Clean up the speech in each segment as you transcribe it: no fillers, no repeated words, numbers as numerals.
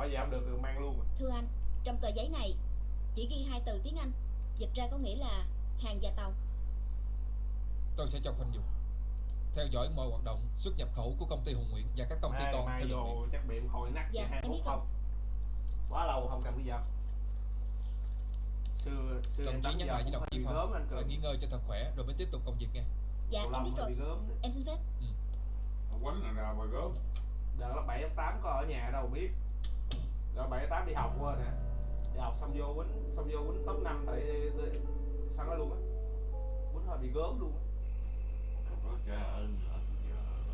Bây giờ không được thì mang luôn. Thưa anh, trong tờ giấy này chỉ ghi 2 từ tiếng Anh, dịch ra có nghĩa là hàng và tàu. Tôi sẽ cho Khanh dùng. Theo dõi mọi hoạt động xuất nhập khẩu của công ty Hùng Nguyễn và các công ty con theo đường biển. Chắc bị hồi nát. Dạ, em biết rồi. Quá lâu không cầm cái giờ. Đồng chí nhắc lại với đồng chí Phong phải nghỉ ngơi cho thật khỏe rồi mới tiếp tục công việc nghe. Dạ, em biết rồi. Em xin phép. Quánh là ra mà gớm. Đợt lớp 7 lớp 8 có ở nhà đâu biết. Đợt 7 lớp 8 đi học qua nè. Đi học xong vô quýnh top 5 tại sao nó luôn á. Quýnh hơi bị gớm luôn á.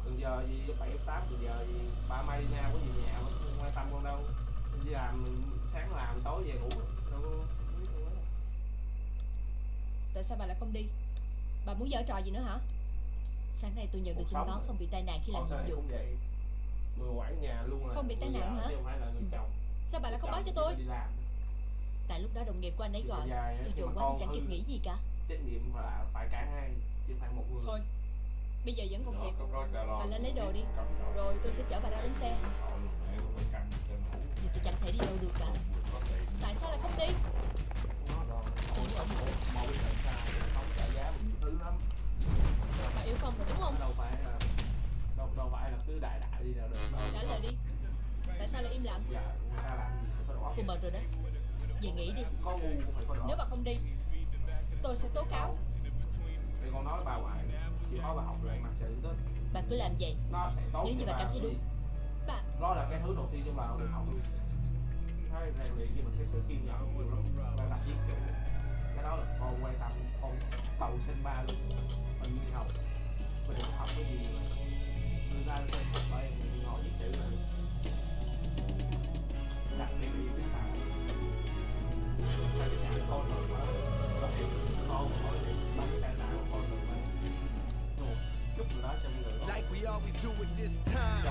Từ giờ gì lớp 7 lớp 8 từ giờ gì ba may đi nha có gì nhà mà không quan tâm con đâu. Đi làm sáng làm tối về ngủ. Đâu có biết luôn á. Tại sao bà lại không đi? Bà muốn giở trò gì nữa hả? Sáng nay tôi nhận được tin báo Phong bị tai nạn khi làm nhiệm vụ. Người quản nhà luôn rồi. Phong bị tai nạn hả? Sao bà lại không báo cho tôi? Tại lúc đó đồng nghiệp của anh ấy gọi, tôi vội quá nên chẳng kịp nghĩ gì cả. Trách nhiệm là phải cả hai, chứ phải một người. Thôi, bây giờ vẫn còn kịp. Bà lên lấy đồ đi, rồi tôi sẽ chở bà ra bến xe. Giờ tôi chẳng thể đi đâu được cả. Tại sao lại không đi? Tôi với ông một mình. Bà yêu Phong rồi đúng không? Đâu phải là cứ đại đi đâu được. Trả lời đi. Tại sao lại im lặng? Cô mệt rồi đó. Về nghỉ đi. Nếu bà không đi, tôi sẽ tố cáo. Thì con nói bà ngoại, chỉ có bà học lại mặt trời đến. Bà cứ làm vậy. Nếu như bà cảm thấy đúng. Bà. Đó là cái thứ đầu tiên trong bà được học luôn. Thấy rèn luyện với mình cái sự kiên nhẫn nhiều lắm. Bà tập viết chữ. Cái đó là con quan tâm, con cầu sinh ba luôn. Mình đi học, mình đừng học cái gì người ta sẽ học bởi mình ngồi viết chữ rồi. Đặt cái gì để làm. Sao cái nhà con rồi mà con hỏi thì bác sẽ tạo con rồi mà chút rồi đó trong người. Like we always do at this time.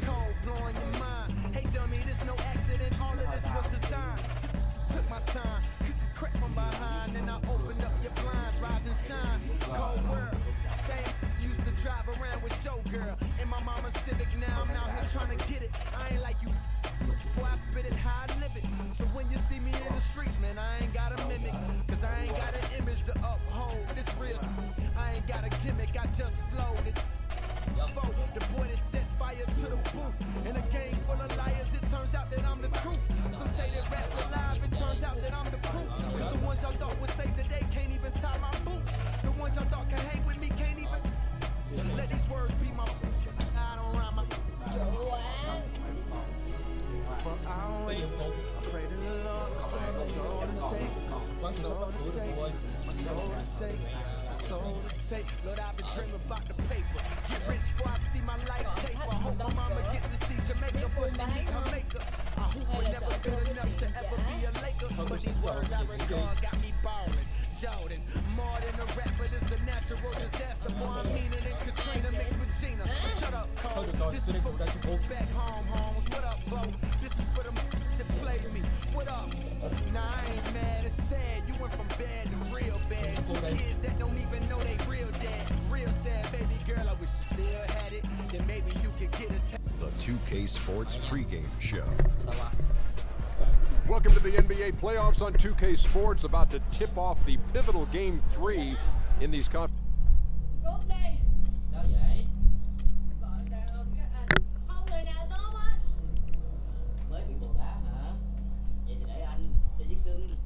Cold blowing your mind. Hey dummy, there's no accident. All of this was designed. Took my time. Crack from behind and I opened up your blinds. Rise and shine. Cold world. Same. Used to drive around with your girl in my mama's Civic. Now I'm out here trying to get it. I ain't like you. Boy, I spit it how I live it. So when you see me in the streets, man, I ain't got a mimic. Cause I ain't got an image to uphold. It's real. I ain't got a gimmick, I just floated. The boy that set fire to the booth. In a game full of liars, it turns out that I'm the truth. Some say that rap's alive, it turns out that I'm the proof. Cause the ones y'all thought would save the day can't even tie my boots. The ones y'all thought can hang with me can't even let these words be my. I don't rhyme my. For hours, I pray to the Lord, my soul to take, my soul to take, my soul to take, my soul to take. Lord, I've been dreaming about the paper. Get rich before I see my life taper. Hope my mama get to see Jamaica before she meet her maker. I hope we're never good enough to ever be a Laker. But these words I recall got me ballin'. Jordan, more than a rapper, this a natural disaster. More I mean it than Katrina mixed with Gina. Shut up, Cole. This is for back home, homes. What up, Bo? This is for them that played me. What up? Nah, I ain't mad, it's sad. You went from bad to real bad. Two kids that don't even know they real dad. Real sad, baby girl, I wish you still had it. Then maybe you could get a The 2K Sports pregame show. Welcome to the NBA playoffs on 2K Sports, about to tip off the pivotal Game 3 in these conferences. Đâu vậy? Bọn đàn ông các anh không người nào tốt hết. Mới bị bồ đá hả? Vậy thì để anh cho với cưng.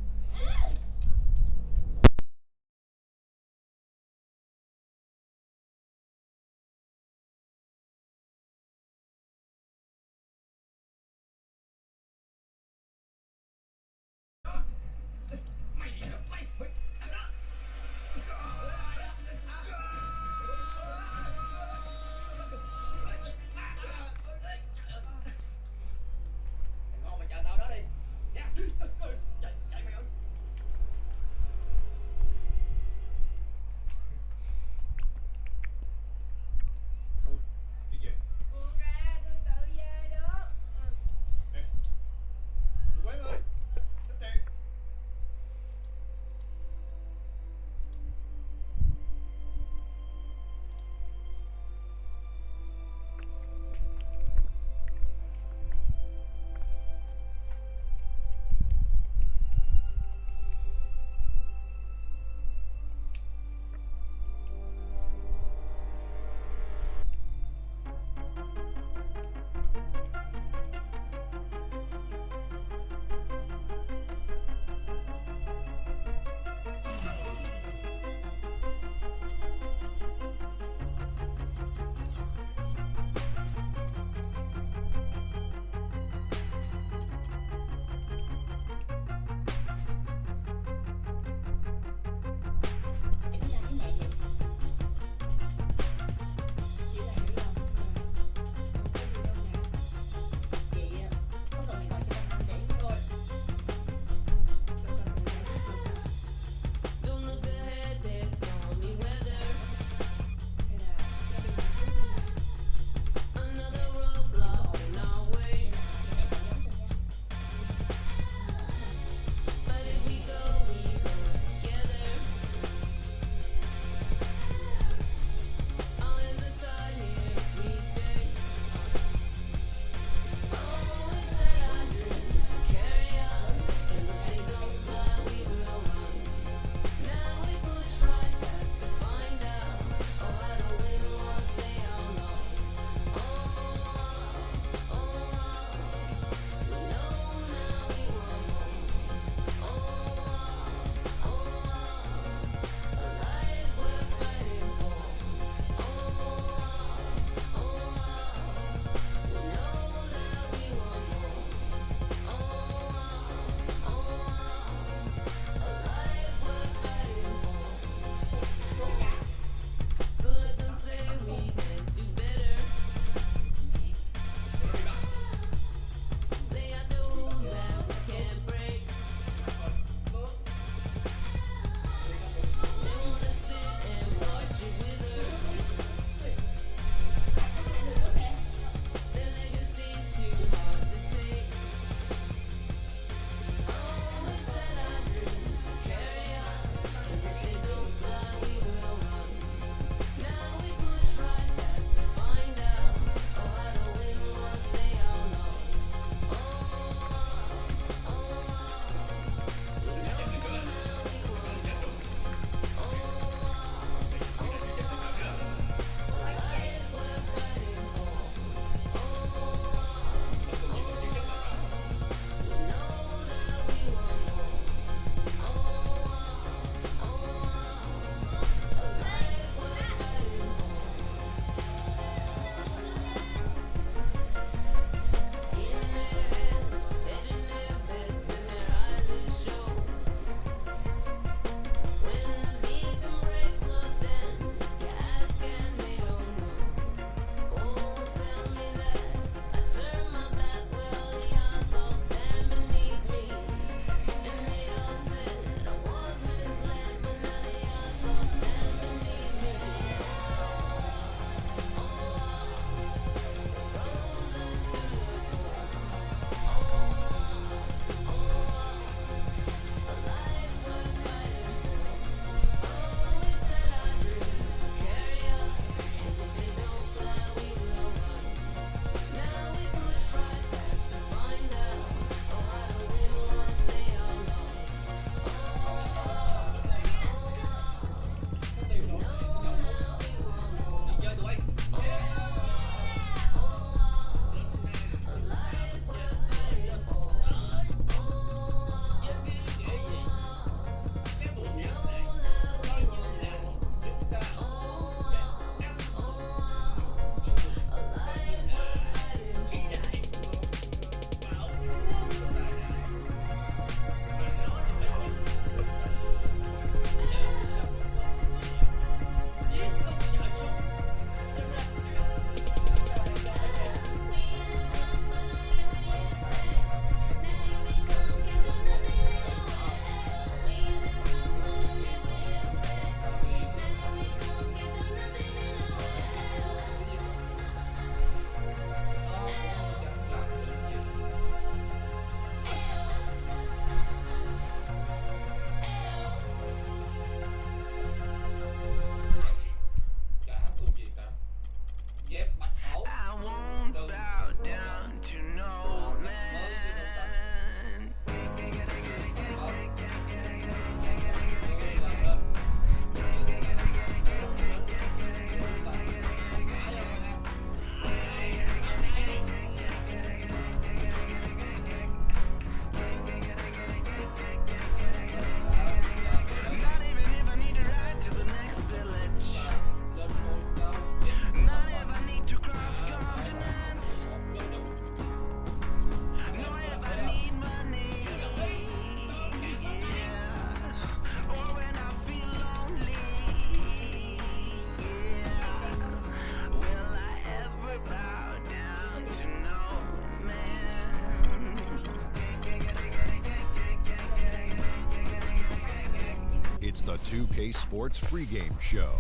2K Sports pregame show.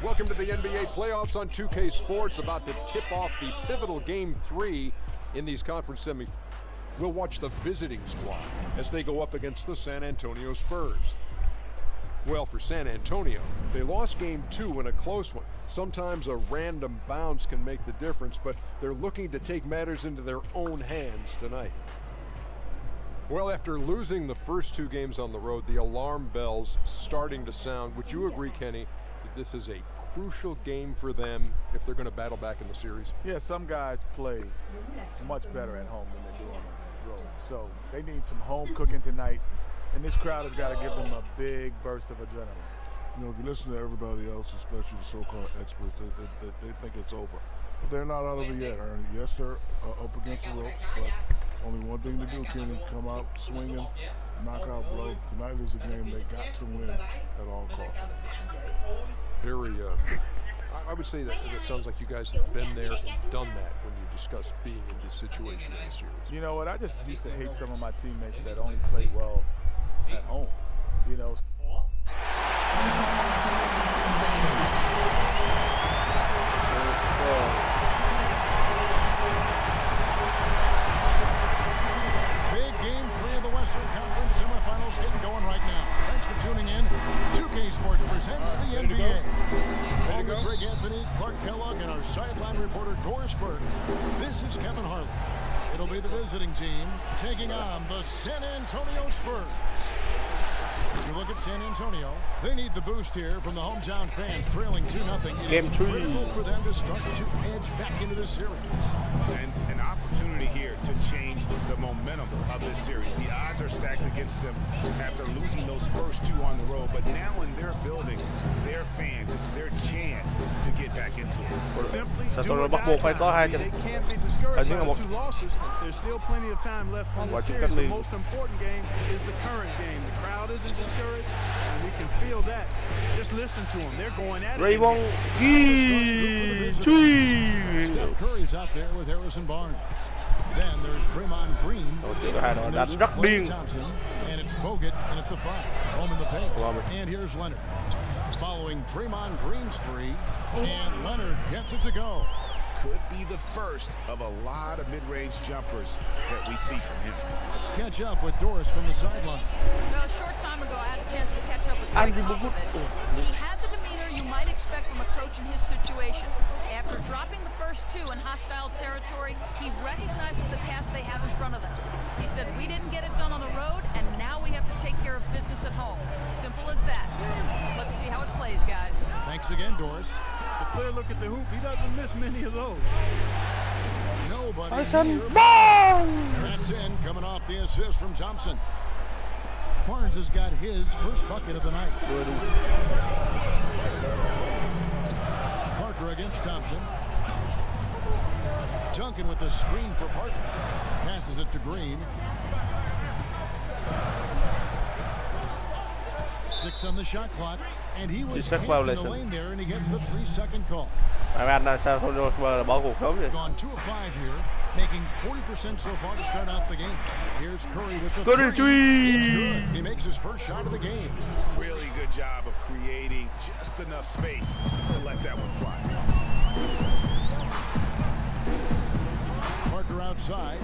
Welcome to the NBA playoffs on 2K Sports, about to tip off the pivotal Game 3 in these conference semi-finals. We'll watch the visiting squad as they go up against the San Antonio Spurs. Well, for San Antonio, they lost Game 2 in a close one. Sometimes a random bounce can make the difference, but they're looking to take matters into their own hands tonight. Well, after losing the first 2 games on the road, the alarm bells starting to sound. Would you agree, Kenny, that this is a crucial game for them if they're going to battle back in the series? Yeah, some guys play much better at home than they do on the road. So they need some home cooking tonight, and this crowd has got to give them a big burst of adrenaline. You know, if you listen to everybody else, especially the so-called experts, they think it's over. But they're not out of it yet, Ernie. Yes, they're up against the ropes, but only one thing to do, Kenny, come out swinging, knockout blow. Tonight is a game they got to win at all costs. Very, I would say that it sounds like you guys have been there and done that when you discuss being in this situation in the series. You know what? I just used to hate some of my teammates that only play well at home. You know. Big Game 3 of the Western Conference Semi-finals getting going right now. Thanks for tuning in. 2K Sports presents the NBA. Along with Greg Anthony, Clark Kellogg, and our sideline reporter Doris Burke, this is Kevin Harlan. It'll be the visiting team taking on the San Antonio Spurs. You look at San Antonio, they need the boost here from the hometown fans, trailing 2-0. It is critical for them to start to edge back into this series. And an opportunity here to change the momentum of this series. The odds are stacked against them after losing those first 2 on the road, but now in their building, their fans, it's their chance to get back into it. Simply do or die time. They can't be discouraged by the 2 losses. There's still plenty of time left on the series. The most important game is the current game. The crowd isn't discouraged, and we can feel that. Just listen to them. They're going at it. Steph Curry's out there with Harrison Barnes. Then there's Draymond Green. And there's Klay Thompson. And it's Bogut in at the 5. Home in the paint. And here's Leonard. Following Draymond Green's 3. And Leonard gets it to go. Could be the first of a lot of mid-range jumpers that we see from him. Let's catch up with Doris from the sideline. Well, a short time ago, I had a chance to catch up with Greg Popovich. He had the demeanor you might expect from a coach in his situation. After dropping the first 2 in hostile territory, he recognizes the task they have in front of them. He said, we didn't get it done on the road, and now we have to take care of business at home. Simple as that. Let's see how it plays, guys. Thanks again, Doris. A clear look at the hoop. He doesn't miss many of those. Nobody here. That's in, coming off the assist from Thompson. Barnes has got his first bucket of the night. Parker against Thompson. Duncan with the screen for Parker. Passes it to Green. 6 on the shot clock, and he was in the lane there, and he gets the 3-second call. Gone 2 of 5 here, making 40% so far to start out the game. Here's Curry with the 3. It's good. He makes his first shot of the game. Really good job of creating just enough space to let that one fly. Parker outside.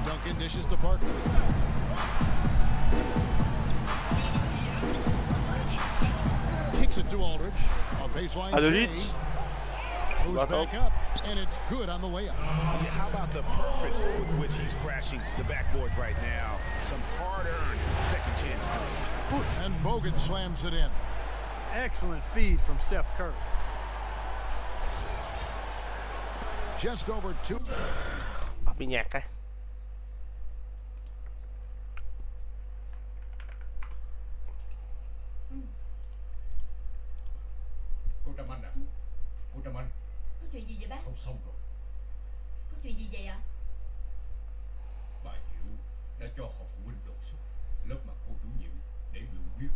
Duncan dishes to Parker. Kicks it to Aldridge. A baseline change. Moves back up, and it's good on the layup. Yeah, how about the purpose with which he's crashing the backboards right now? Some hard-earned second chance points. And Bogut slams it in. Excellent feed from Steph Curry. Just over 2. Bị nhạt á. Cô Trâm Anh à? Cô Trâm Anh. Có chuyện gì vậy bác? Không xong rồi. Có chuyện gì vậy ạ? Bà Diệu đã cho họ phụ huynh đột xuất lớp mặt cô chủ nhiệm để biểu quyết.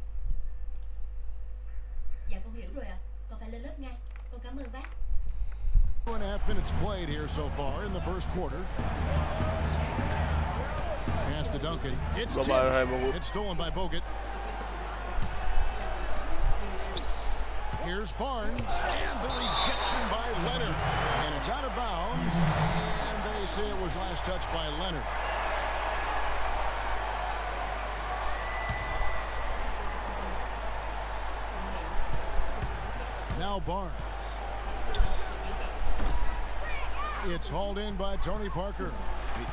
Dạ con hiểu rồi ạ. Con phải lên lớp ngay. Con cảm ơn bác. 2.5 minutes played here so far in the first quarter. Pass to Duncan. It's stolen by Bogut. Here's Barnes, and the rejection by Leonard. And it's out of bounds, and they say it was last touched by Leonard. Now Barnes. It's hauled in by Tony Parker.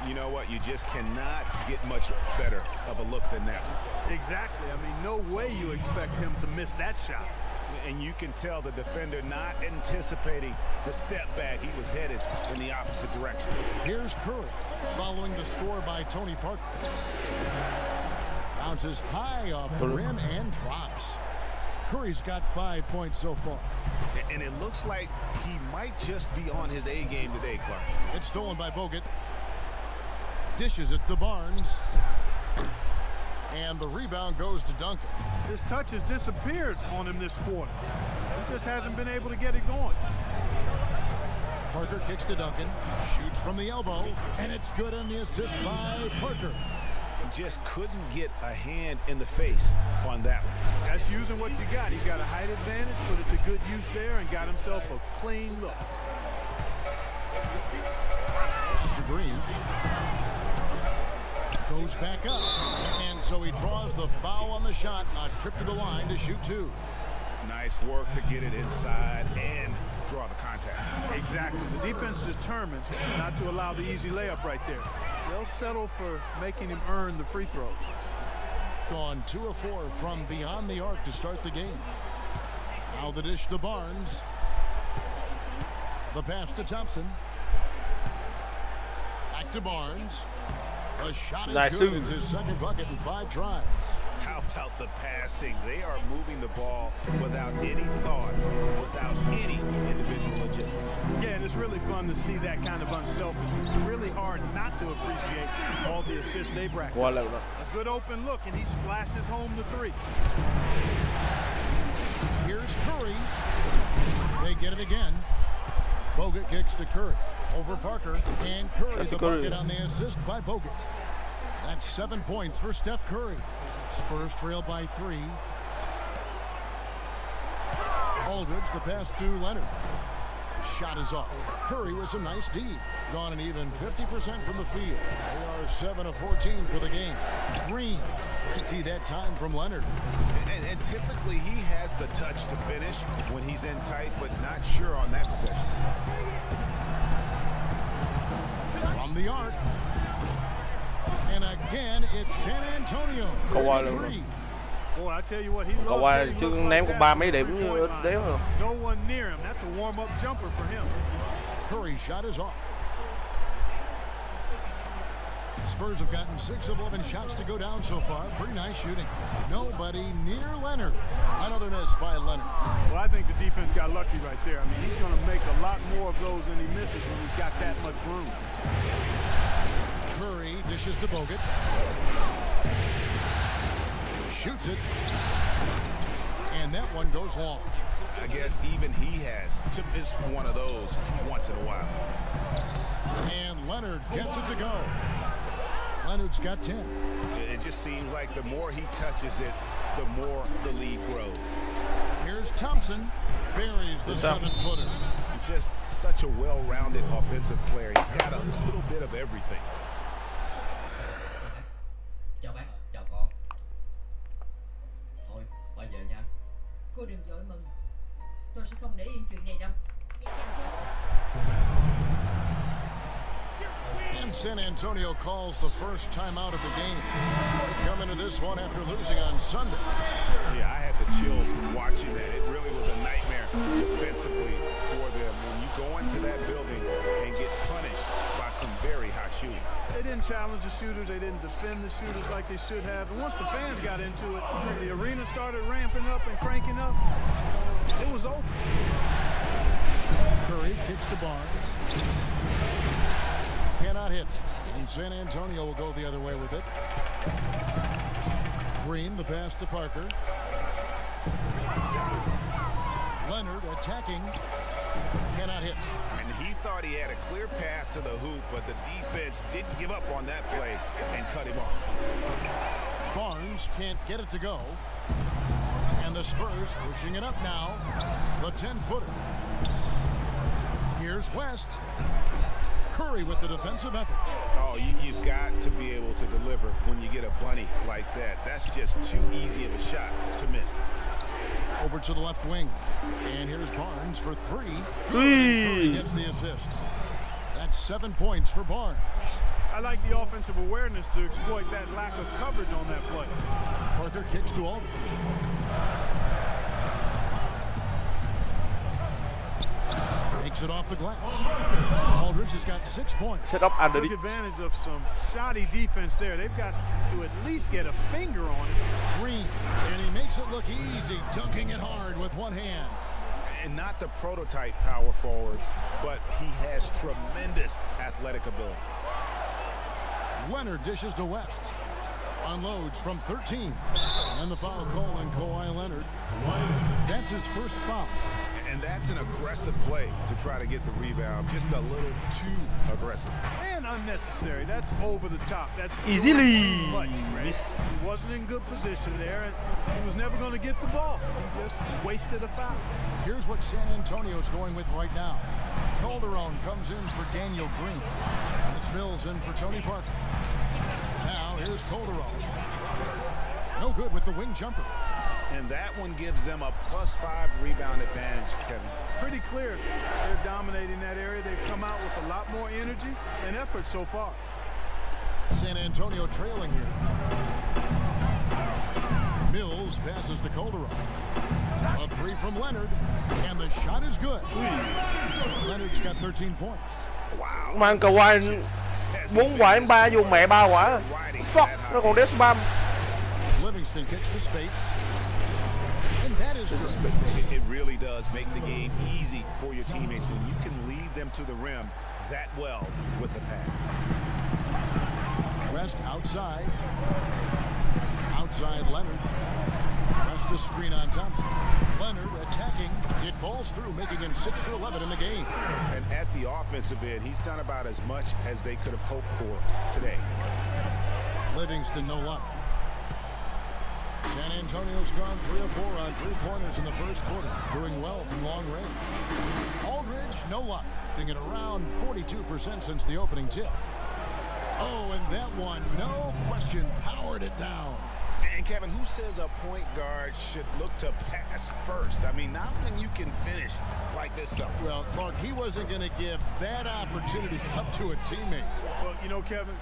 You know what? You just cannot get much better of a look than that. Exactly. I mean, no way you expect him to miss that shot. And you can tell the defender not anticipating the step back. He was headed in the opposite direction. Here's Curry following the score by Tony Parker. Bounces high off the rim and drops. Curry's got 5 points so far. And it looks like he might just be on his A game today, Clark. It's stolen by Bogut. Dishes it to Barnes. And the rebound goes to Duncan. His touch has disappeared on him this quarter. He just hasn't been able to get it going. Parker kicks to Duncan. Shoots from the elbow. And it's good on the assist by Parker. He just couldn't get a hand in the face on that one. That's using what you got. He's got a height advantage, put it to good use there, and got himself a clean look. Mr. Green goes back up, and so he draws the foul on the shot. A trip to the line to shoot two. Nice work to get it inside and draw the contact. Exactly. The defense determines not to allow the easy layup right there. They'll settle for making him earn the free throws. Gone 2 of 4 from beyond the arc to start the game. Now the dish to Barnes. The pass to Thompson. Back to Barnes. The shot is good. It's his second bucket in 5 tries. How about the passing? They are moving the ball without any thought, without any individual agenda. Yeah, and it's really fun to see that kind of unselfish. It's really hard not to appreciate all the assists they've racked up. A good open look, and he splashes home the 3. Here's Curry. They get it again. Bogut kicks to Curry. Over Parker, and Curry the bucket on the assist by Bogut. That's 7 points for Steph Curry. Spurs trail by 3. Aldridge the pass to Leonard. Shot is off. Curry was a nice D. Gone an even 50% from the field. They are 7 of 14 for the game. Green. Great D that time from Leonard. And typically he has the touch to finish when he's in tight, but not sure on that possession. From the arc. And again, it's San Antonio. Boy, I tell you what, he loves chứ ném có 3 mấy điểm đéo rồi. No one near him. That's a warm-up jumper for him. Curry's shot is off. Spurs have gotten 6 of 11 shots to go down so far. Pretty nice shooting. Nobody near Leonard. Another miss by Leonard. Well, I think the defense got lucky right there. I mean, he's going to make a lot more of those than he misses when he's got that much room. Curry dishes to Bogut. Shoots it. And that one goes long. I guess even he has to miss one of those once in a while. And Leonard gets it to go. Leonard's got 10. It just seems like the more he touches it, the more the lead grows. Here's Thompson. Buries the 7-footer. He's just such a well-rounded offensive player. He's got a little bit of everything. Chào bác, chào con. Thôi, bây giờ nha. Cô đừng vội mừng. Tôi sẽ không để yên chuyện này đâu. And San Antonio calls the first time out of the game. They come into this one after losing on Sunday. Yeah, I had the chills watching that. It really was a nightmare defensively for them when you go into that building and get punished by some very hot shooting. They didn't challenge the shooters. They didn't defend the shooters like they should have. And once the fans got into it, the arena started ramping up and cranking up. It was over. Curry kicks to Barnes. Cannot hit. And San Antonio will go the other way with it. Green, the pass to Parker. Leonard attacking. Cannot hit. And he thought he had a clear path to the hoop, but the defense didn't give up on that play and cut him off. Barnes can't get it to go. And the Spurs pushing it up now. The 10-footer. Here's West. Curry with the defensive effort. Oh, you've got to be able to deliver when you get a bunny like that. That's just too easy of a shot to miss. Over to the left wing. And here's Barnes for 3. Curry gets the assist. That's 7 points for Barnes. I like the offensive awareness to exploit that lack of coverage on that play. Parker kicks to Aldridge. Takes it off the glass. Aldridge has got 6 points. Set up under Took advantage of some shoddy defense there. They've got to at least get a finger on it. Green, and he makes it look easy, dunking it hard with one hand. And not the prototype power forward, but he has tremendous athletic ability. Leonard dishes to West. Unloads from 13. And the foul call on Kawhi Leonard. That's his first foul. And that's an aggressive play to try to get the rebound. Just a little too aggressive. And unnecessary. That's over the top. That's easily. He wasn't in good position there, and he was never going to get the ball. He just wasted a foul. Here's what San Antonio's going with right now. Calderon comes in for Daniel Green. And it's Mills in for Tony Parker. Now here's Calderon. No good with the wing jumper. And that one gives them a +5 rebound advantage, Kevin. Pretty clear. They're dominating that area. They've come out with a lot more energy and effort so far. San Antonio trailing here. Mills passes to Calderon. A 3 from Leonard, and the shot is good. Leonard's got 13 points. Wow. Mang Kawhi 4 quả em 3 vô mẹ 3 quả. Fuck, nó còn đếm spam. Livingston kicks to Spates. And that is good. It really does make the game easy for your teammates when you can lead them to the rim that well with the pass. West outside. Outside Leonard. West a screen on Thompson. Leonard attacking. It balls through, making him 6 for 11 in the game. And at the offensive end, he's done about as much as they could have hoped for today. Livingston no luck. San Antonio's gone 3 of 4 on 3-pointers in the first quarter, doing well from long range. Aldridge, no luck, hitting it around 42% since the opening tip. Oh, and that one, no question, powered it down. And Kevin, who says a point guard should look to pass first? I mean, not when you can finish like this stuff. Well, Clark, he wasn't going to give that opportunity up to a teammate. Well, you know, Kevin,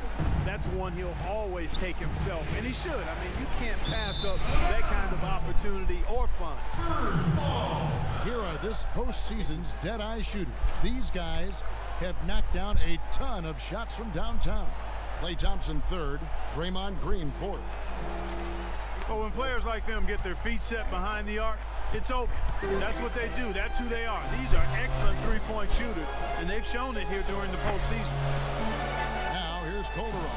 that's one he'll always take himself, and he should. I mean, you can't pass up that kind of opportunity or fun. Here are this postseason's dead-eye shooters. These guys have knocked down a ton of shots from downtown. Klay Thompson 3rd, Draymond Green 4th. Well, when players like them get their feet set behind the arc, it's over. That's what they do. That's who they are. These are excellent three-point shooters, and they've shown it here during the postseason. Now here's Calderon.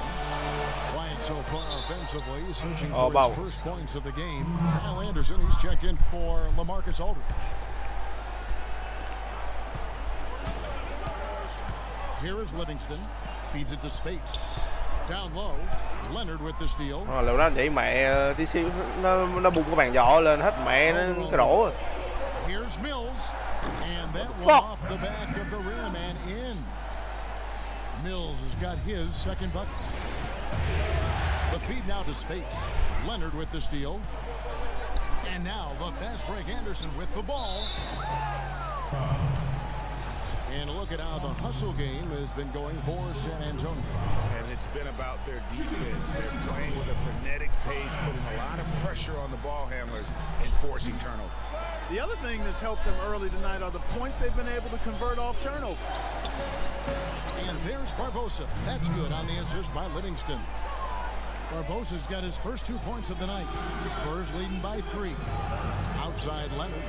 Quiet so far offensively, searching for his first points of the game. Kyle Anderson, he's checked in for LaMarcus Aldridge. Here is Livingston. Feeds it to Spates. Down low. Leonard with the steal. Lần đó vậy mẹ tí xíu nó bung cái bàn nhỏ lên hết mẹ nó cái đổ rồi. Here's Mills. And that one off the back of the rim and in. Mills has got his second bucket. The feed now to Spates. Leonard with the steal. And now the fast break Anderson with the ball. And look at how the hustle game has been going for San Antonio. And it's been about their defense. They're playing with a frenetic pace, putting a lot of pressure on the ball handlers and forcing turnover. The other thing that's helped them early tonight are the points they've been able to convert off turnover. And there's Barbosa. That's good on the assist by Livingston. Barbosa's got his first 2 points of the night. Spurs leading by 3. Outside Leonard.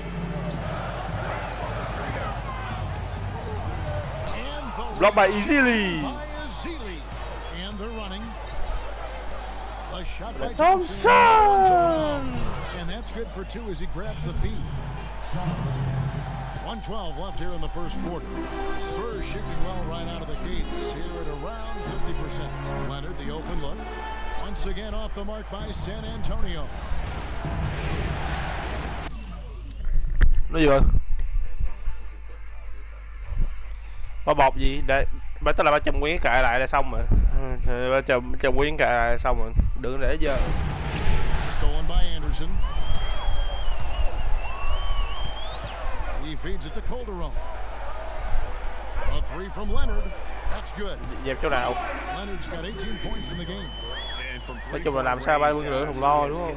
Blocked by Easily. And they're running. A shot by Thompson. And that's good for 2 as he grabs the feed. 1:12 left here in the first quarter. Spurs shooting well right out of the gates here at around 50%. Leonard, the open look. Once again off the mark by San Antonio. Nó gì rồi? Ba bọc gì? Để tức là 300 quyến cài lại là xong rồi. 300 quyến cài lại là xong rồi. Đừng để giờ. Stolen by Anderson. He feeds it to Calderon. A three from Leonard. That's good. Dẹp chỗ nào? Leonard's got 18 points in the game. Nói chung là làm sao 30 rưỡi không lo đúng không?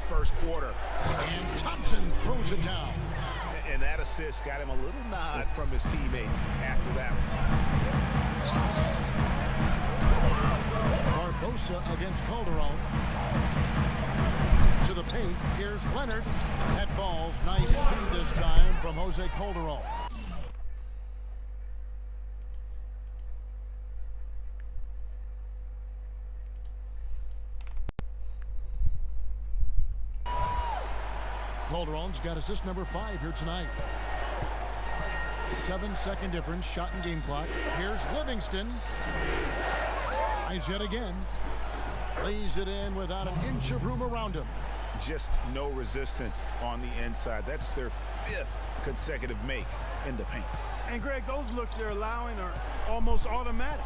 And Thompson throws it down. And that assist got him a little nod from his teammate after that. Barbosa against Calderon. To the paint, here's Leonard. That ball's nice feed this time from Jose Calderon. Calderon's got assist number 5 here tonight. 7-second difference, shot and game clock. Here's Livingston. Tries yet again. Lays it in without an inch of room around him. Just no resistance on the inside. That's their 5th consecutive make in the paint. And Greg, those looks they're allowing are almost automatic.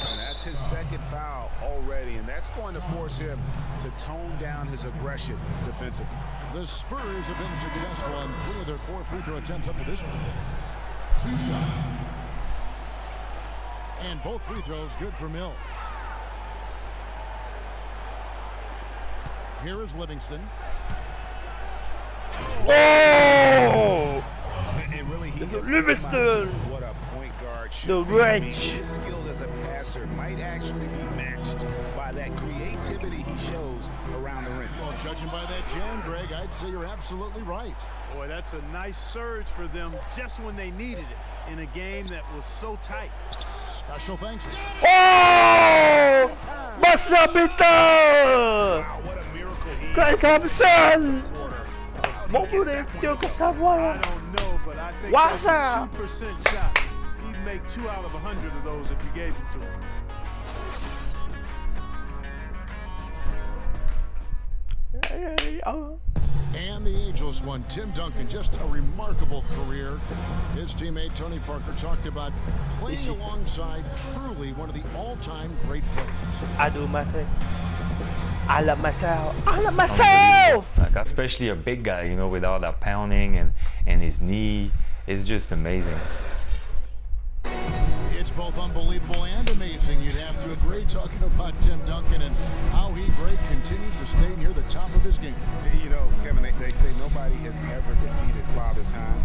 And that's his 2nd foul already, and that's going to force him to tone down his aggression defensively. The Spurs have been successful on 3 of their 4 free throw attempts up to this point. 2 shots. And both free throws good for Mills. Here is Livingston. Oh! And really, he Livingston! What a point guard should The be. I mean, wrench. his skill as a passer might actually be matched by that creativity he shows around the rim. Well, judging by that jam, Greg, I'd say you're absolutely right. Boy, that's a nice surge for them just when they needed it in a game that was so tight. Special thanks. Oh! Masabita! Wow, what a miracle he Clay is. Thompson! 40 điểm chưa có sao I qua. don't know, but I think Wow, that's a 2% shot. He'd make 2 out of 100 of those if you gave them to him. And the ageless one, Tim Duncan, just a remarkable career. His teammate Tony Parker talked about playing alongside truly one of the all-time great players. I do my thing. I love myself. I love myself! Like, especially a big guy, you know, with all that pounding and his knee. It's just amazing. It's both unbelievable and amazing. You'd have to agree talking about Tim Duncan and how he, Greg, continues to stay near the top of his game. You know, Kevin, they say nobody has ever defeated Father Time.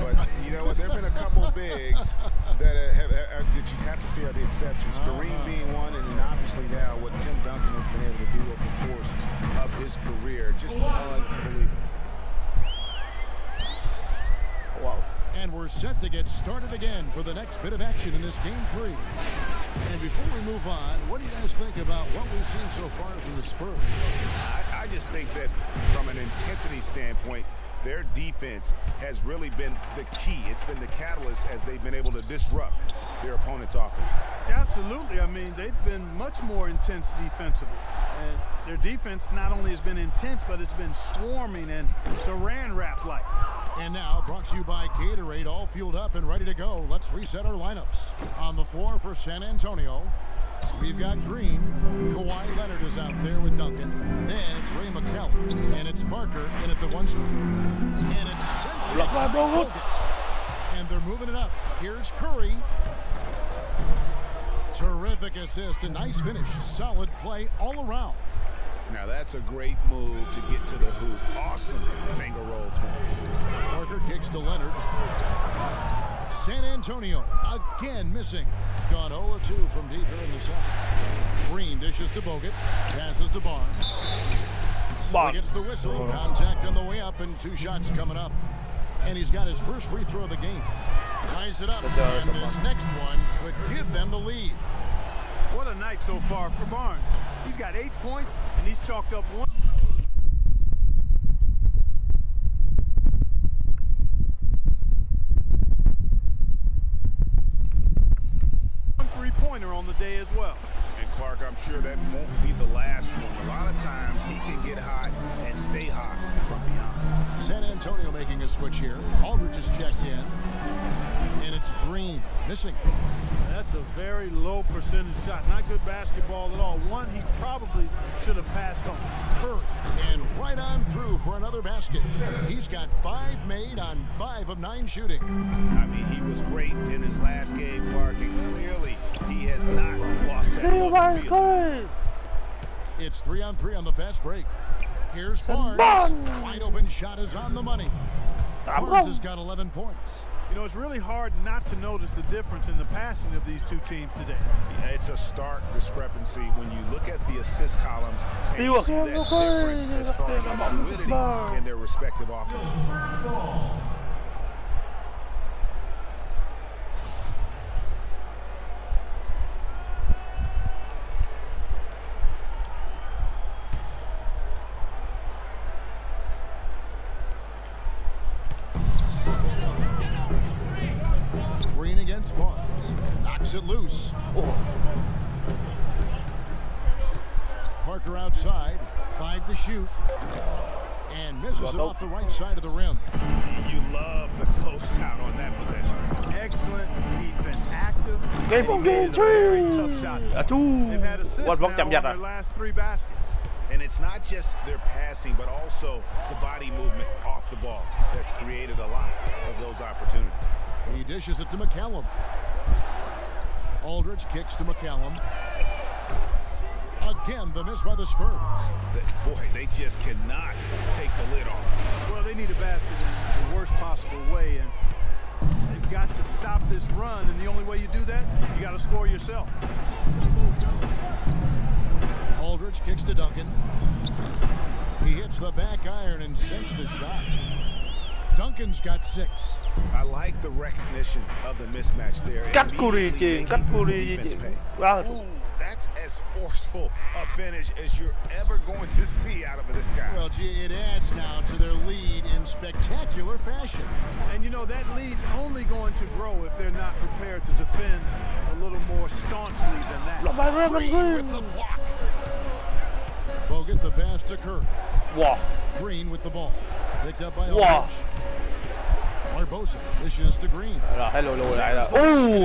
But, you know what, there have been a couple bigs that that you'd have to say are the exceptions. Kareem being one, and then obviously now what Tim Duncan has been able to do over the course of his career. Just unbelievable. Wow. And we're set to get started again for the next bit of action in this Game 3. And before we move on, what do you guys think about what we've seen so far from the Spurs? I just think that from an intensity standpoint, their defense has really been the key. It's been the catalyst as they've been able to disrupt their opponent's offense. Absolutely. I mean, they've been much more intense defensively. And their defense not only has been intense, but it's been swarming and saran wrap-like. And now, brought to you by Gatorade, all fueled up and ready to go. Let's reset our lineups. On the floor for San Antonio, we've got Green. Kawhi Leonard is out there with Duncan. Then it's Ray McCallum. And it's Parker in at the 1 spot. And it's sent by Bogut. And they're moving it up. Here's Curry. Terrific assist, a nice finish. Solid play all around. Now that's a great move to get to the hoop. Awesome finger roll for him. Parker kicks to Leonard. San Antonio again missing. Gone 0-2 from deep here in the second. Green dishes to Bogut. Passes to Barnes. He gets the whistle. Contact on the way up and 2 shots coming up. And he's got his first free throw of the game. Ties it up. And this next one could give them the lead. What a night so far for Barnes. He's got 8 points, and he's chalked up 1 3-pointer on the day as well. And Clark, I'm sure that won't be the last one. A lot of times he can get hot and stay hot from beyond. San Antonio making a switch here. Aldridge is checked in. And it's Green missing. That's a very low percentage shot. Not good basketball at all. One he probably should have passed on. Curry, and right on through for another basket. He's got 5 made on 5 of 9 shooting. I mean, he was great in his last game, Clark, and clearly he has not lost that love field. It's 3-on-3 on the fast break. Here's Barnes. Wide open shot is on the money. Barnes has got 11 points. You know, it's really hard not to notice the difference in the passing of these two teams today. Yeah, it's a stark discrepancy when you look at the assist columns and you see that difference as far as the fluidity in their respective offenses. Against Barnes. Knocks it loose. Parker outside. 5 to shoot. And misses it off the right side of the rim. You love the closeout on that possession. Excellent defense. Active. Game very tough shot. They've had assists now on their last 3 baskets. And it's not just their passing, but also the body movement off the ball that's created a lot of those opportunities. He dishes it to McCallum. Aldridge kicks to McCallum. Again, the miss by the Spurs. Boy, they just cannot take the lid off. Well, they need a basket in the worst possible way, and they've got to stop this run, and the only way you do that, you got to score yourself. Aldridge kicks to Duncan. He hits the back iron and sinks the shot. Duncan's got 6. I like the recognition of the mismatch there. Cách Curry chuyền, cách Curry chuyền. Wow. That's as forceful a finish as you're ever going to see out of this guy. Well, gee, it adds now to their lead in spectacular fashion. And you know, that lead's only going to grow if they're not prepared to defend a little more staunchly than that. Green with the block. Bogut the pass to Curry. Wow. Green with the ball. Picked up by Aldridge. Barbosa dishes to Green. Rồi, hay lùi lại rồi.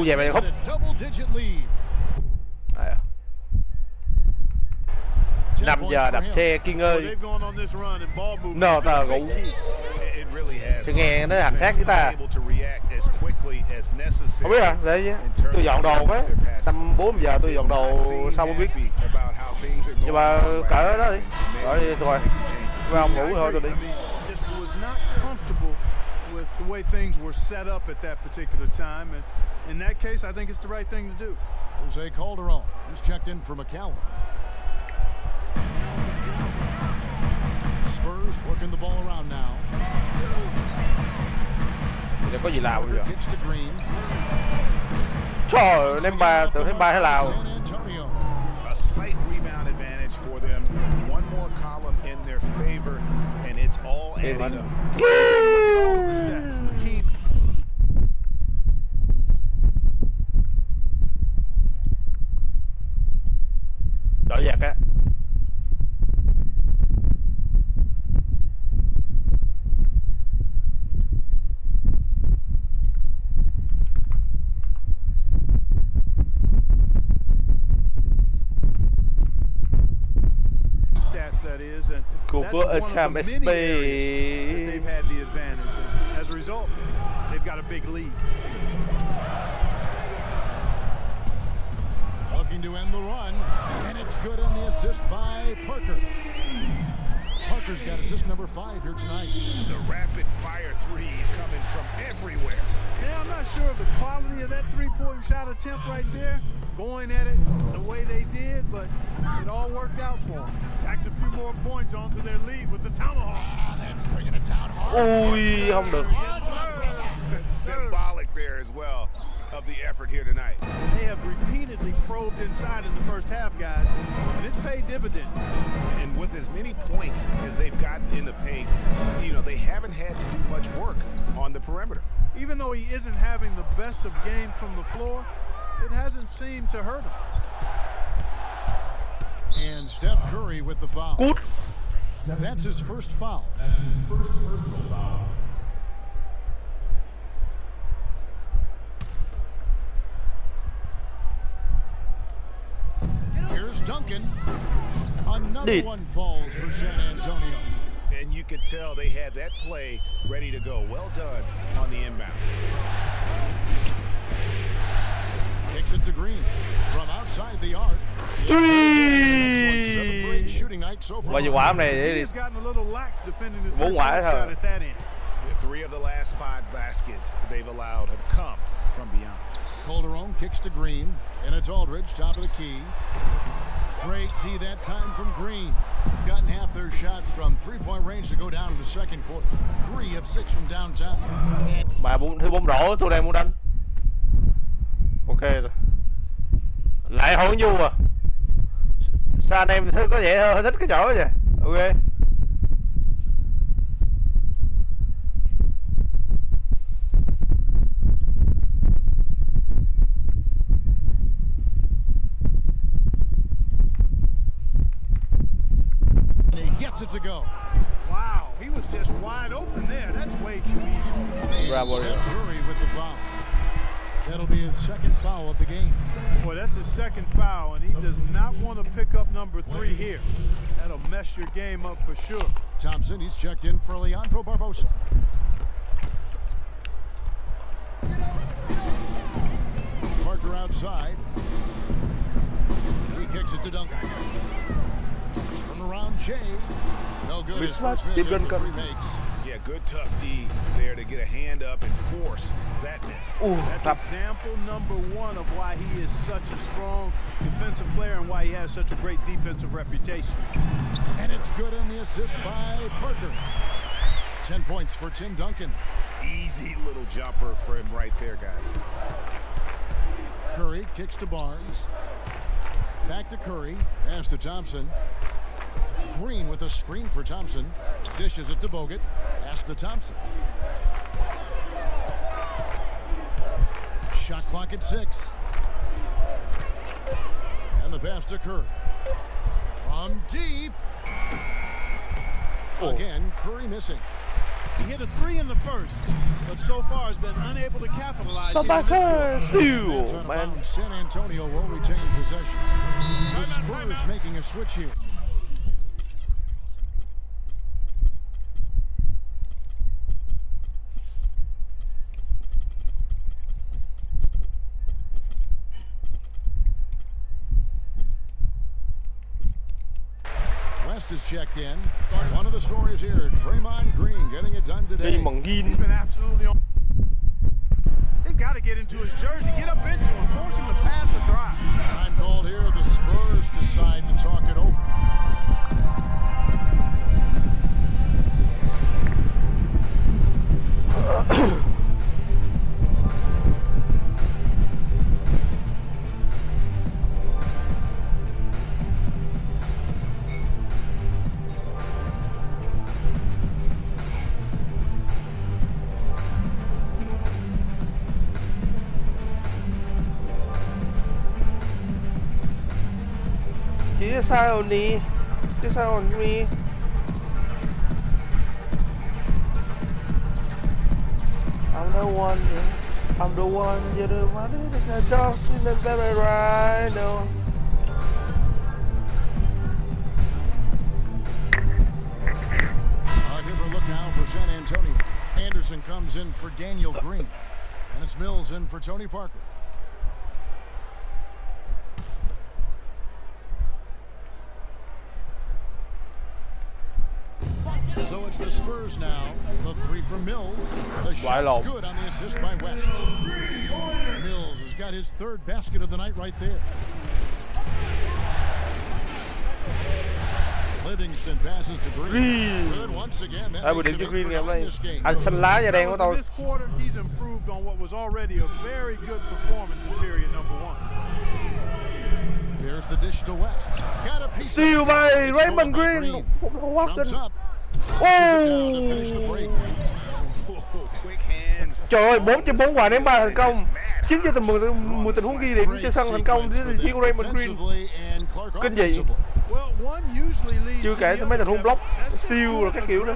Vậy mày không. Double digit lead. 5 giờ đạp xe Kiên ơi. Nó ta ngủ. Sẽ nghe nó hành sát với ta. Không biết à, để tôi dọn đồ cái. Tầm 4 giờ tôi dọn đồ sao không biết. Nhưng mà cỡ đó đi. Rồi thôi. Vào ông ngủ thôi tôi đi. With the way things were set up at that particular time, and in that case, I think it's the right thing to do. Jose Calderon, he's checked in for McCallum. Spurs working the ball around now. Thì có gì Lào bây giờ? Kicks to Green. Trời ơi, ném 3, tưởng ném 3 hay Lào. A slight rebound advantage for them. One more column in their favor, and it's all adding up. Đổi giặc á. That is, and that's one of the many areas that they've had the advantage. And as a result, they've got a big lead. Looking to end the run, and it's good on the assist by Parker. Parker's got assist number 5 here tonight. The rapid fire threes coming from everywhere. Yeah, I'm not sure of the quality of that 3-point shot attempt right there, going at it the way they did, but it all worked out for them. Tacks a few more points onto their lead with the tomahawk. That's bringing it down hard. Ui, không được. Symbolic there as well of the effort here tonight. They have repeatedly probed inside in the first half, guys, and it's paid dividends. And with as many points as they've gotten in the paint, you know, they haven't had to do much work on the perimeter. Even though he isn't having the best of games from the floor, it hasn't seemed to hurt him. And Steph Curry with the foul. Cút. That's his first foul. Here's Duncan. Another one falls for San Antonio. And you could tell they had that play ready to go. Well done on the inbound. Kicks it to Green from outside the arc. Shooting night so far. Và gì quả hôm này để 4 quả thôi. 3 of the last 5 baskets they've allowed have come from beyond. Calderon kicks to Green, and it's Aldridge, top of the key. Great tee that time from Green. Gotten half their shots from three-point range to go down to the second quarter. 3 of 6 from downtown. Mà thứ bóng rổ tôi đang muốn đánh. Ok rồi. Lại không du à. Sao anh em có vẻ hơi thích cái chỗ vậy? Ok. It to go. Wow, he was just wide open there. That's way too easy. Bravo. Steph Curry with the foul. That'll be his second foul of the game. Boy, that's his second foul, and he does not want to pick up number 3 here. That'll mess your game up for sure. Thompson, he's checked in for Leandro Barbosa. Parker outside. He kicks it to Duncan. Around Jay. No good. His first miss after 3 makes. Yeah, good tough D there to get a hand up and force that miss. That's example number 1 of why he is such a strong defensive player and why he has such a great defensive reputation. And it's good on the assist by Parker. 10 points for Tim Duncan. Easy little jumper for him right there, guys. Curry kicks to Barnes. Back to Curry. Pass to Thompson. Green with a screen for Thompson. Dishes it to Bogut. Pass to Thompson. Shot clock at 6. And the pass to Curry. From deep. Again, Curry missing. He hit a 3 in the first, but so far has been unable to capitalize here in this quarter. Man. San Antonio will retain possession. The Spurs making a switch here. West is checked in. One of the stories here, Draymond Green getting it done today. He's been absolutely on. They've got to get into his jersey, get up into him, force him to pass or drive. Time called here. The Spurs decide to talk it over. Sao đi? Chứ sao còn đi? I'm the one, I'm the one, you're the one that just in the very right now. I'll give her a look now for San Antonio. Anderson comes in for Daniel Green. And it's Mills in for Tony Parker. So it's the Spurs now. The 3 from Mills. The shot's good on the assist by West. Mills has got his 3rd basket of the night right there. Livingston passes to Green. Good once again. That makes it Green in this game. Anh xanh lá da đen của tôi. This quarter, he's improved on what was already a very good performance in period number 1. There's the dish to West. Got a piece. Steal by Raymond Green. Jumps up. Trời ơi, 4/4 quả ném 3 thành công. 9 trên 10 tình huống ghi điểm trên sân thành công. Chỉ có Raymond Green. Kinh dị. Chưa kể tới mấy tình huống block, steal rồi các kiểu nữa.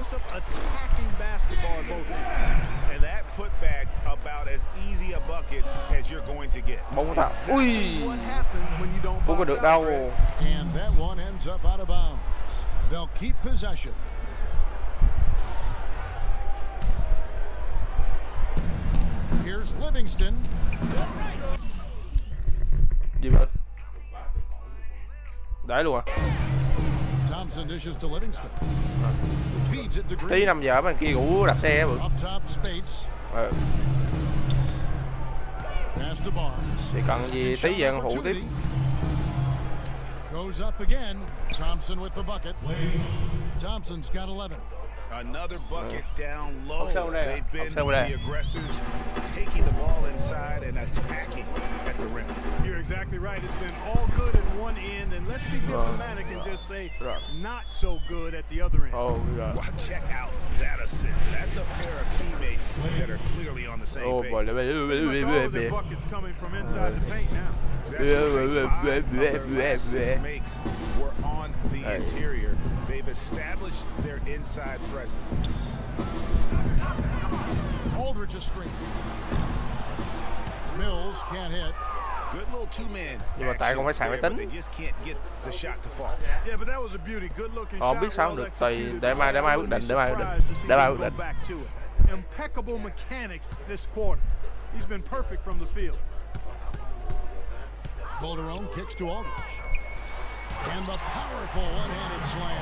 Bóng thẳng. Ui. Không có được đâu. And that one ends up out of bounds. They'll keep possession. Here's Livingston. Gì vậy? Đấy luôn à? Thompson dishes to Livingston. Feeds it to Green. Tí 5 giờ bên kia ngủ đạp xe bự. Up top, Spates. Pass to Barnes. Thì cần gì tí giờ phụ tiếp. Goes up again. Thompson with the bucket. Thompson's got 11. Another bucket down low. They've been the aggressors, taking the ball inside and attacking at the rim. You're exactly right. It's been all good at one end, and let's be diplomatic and just say not so good at the other end. Well, check out that assist. That's a pair of teammates that are clearly on the same page. Pretty much all of their buckets coming from inside the paint now. That's what 5 of their last 6 makes were on the interior. They've established their inside presence. Aldridge a screen. Mills can't hit. Good little two-man. Nhưng mà tại không phải xài máy tính. Yeah, but that was a beauty. Good looking shot. Không biết sao không được, tùy để mai quyết định, Impeccable mechanics this quarter. He's been perfect from the field. Calderon kicks to Aldridge. And the powerful one-handed slam.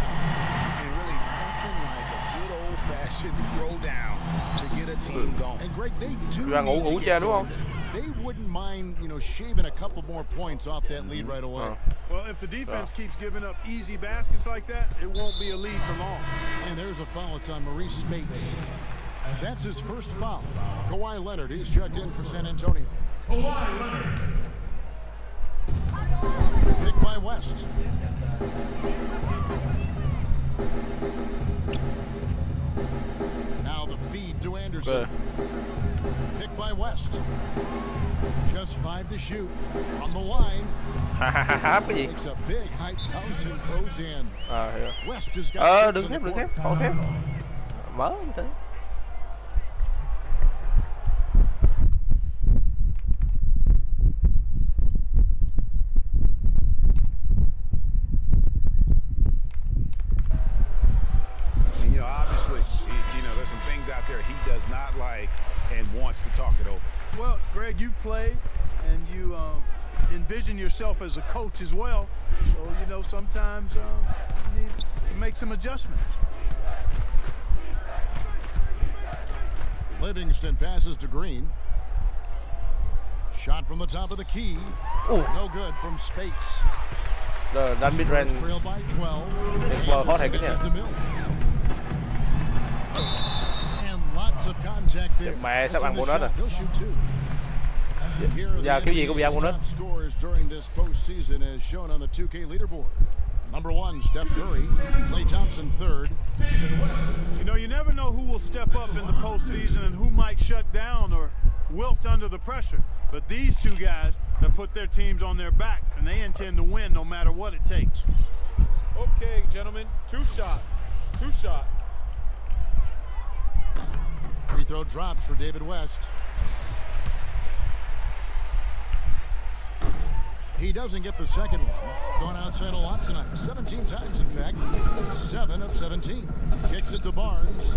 And really nothing like a good old-fashioned throwdown to get a team going. And Greg, they do ngủ chưa đúng không? They wouldn't mind, shaving a couple more points off that lead right away. Well, if the defense keeps giving up easy baskets like that, it won't be a lead for long. And there's a foul. It's on Maurice Spates. That's his first foul. Kawhi Leonard, he's checked in for San Antonio. Kawhi Leonard. Picked by West. Now the feed to Anderson. Picked by West. Just 5 to shoot. On the line. Makes a big high bounce and goes in. West has got 6 in the quarter. Không phép. Mở một tí. There's some things out there he does not like and wants to talk it over. Well, Greg, you've played and you envision yourself as a coach as well. So, sometimes you need to make some adjustments. Livingston passes to Green. Shot from the top of the key. No good from Spates. Đánh mid-range. Trail by 12. Explore hot hay cái nhỉ? And lots of contact there. Mẹ sắp ăn bonus rồi. Giờ kiểu gì cũng bị ăn bonus. Scores during this postseason as shown on the 2K leaderboard. Number 1, Steph Curry. Klay Thompson, 3rd. You never know who will step up in the postseason and who might shut down or wilt under the pressure. But these two guys have put their teams on their backs, and they intend to win no matter what it takes. Okay, gentlemen, 2 shots. 2 shots. Free throw drops for David West. He doesn't get the second one. Going outside a lot tonight. 17 times, in fact. 7 of 17. Kicks it to Barnes.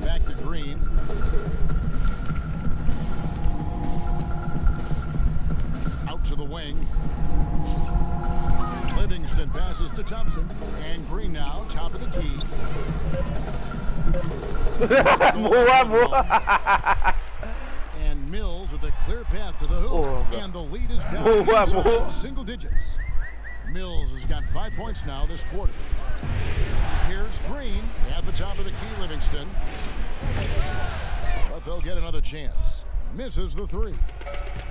Back to Green. Out to the wing. Livingston passes to Thompson. And Green now, top of the key. And Mills with a clear path to the hoop. And the lead is down inside single digits. Mills has got 5 points now this quarter. Here's Green at the top of the key, Livingston. But they'll get another chance. Misses the 3.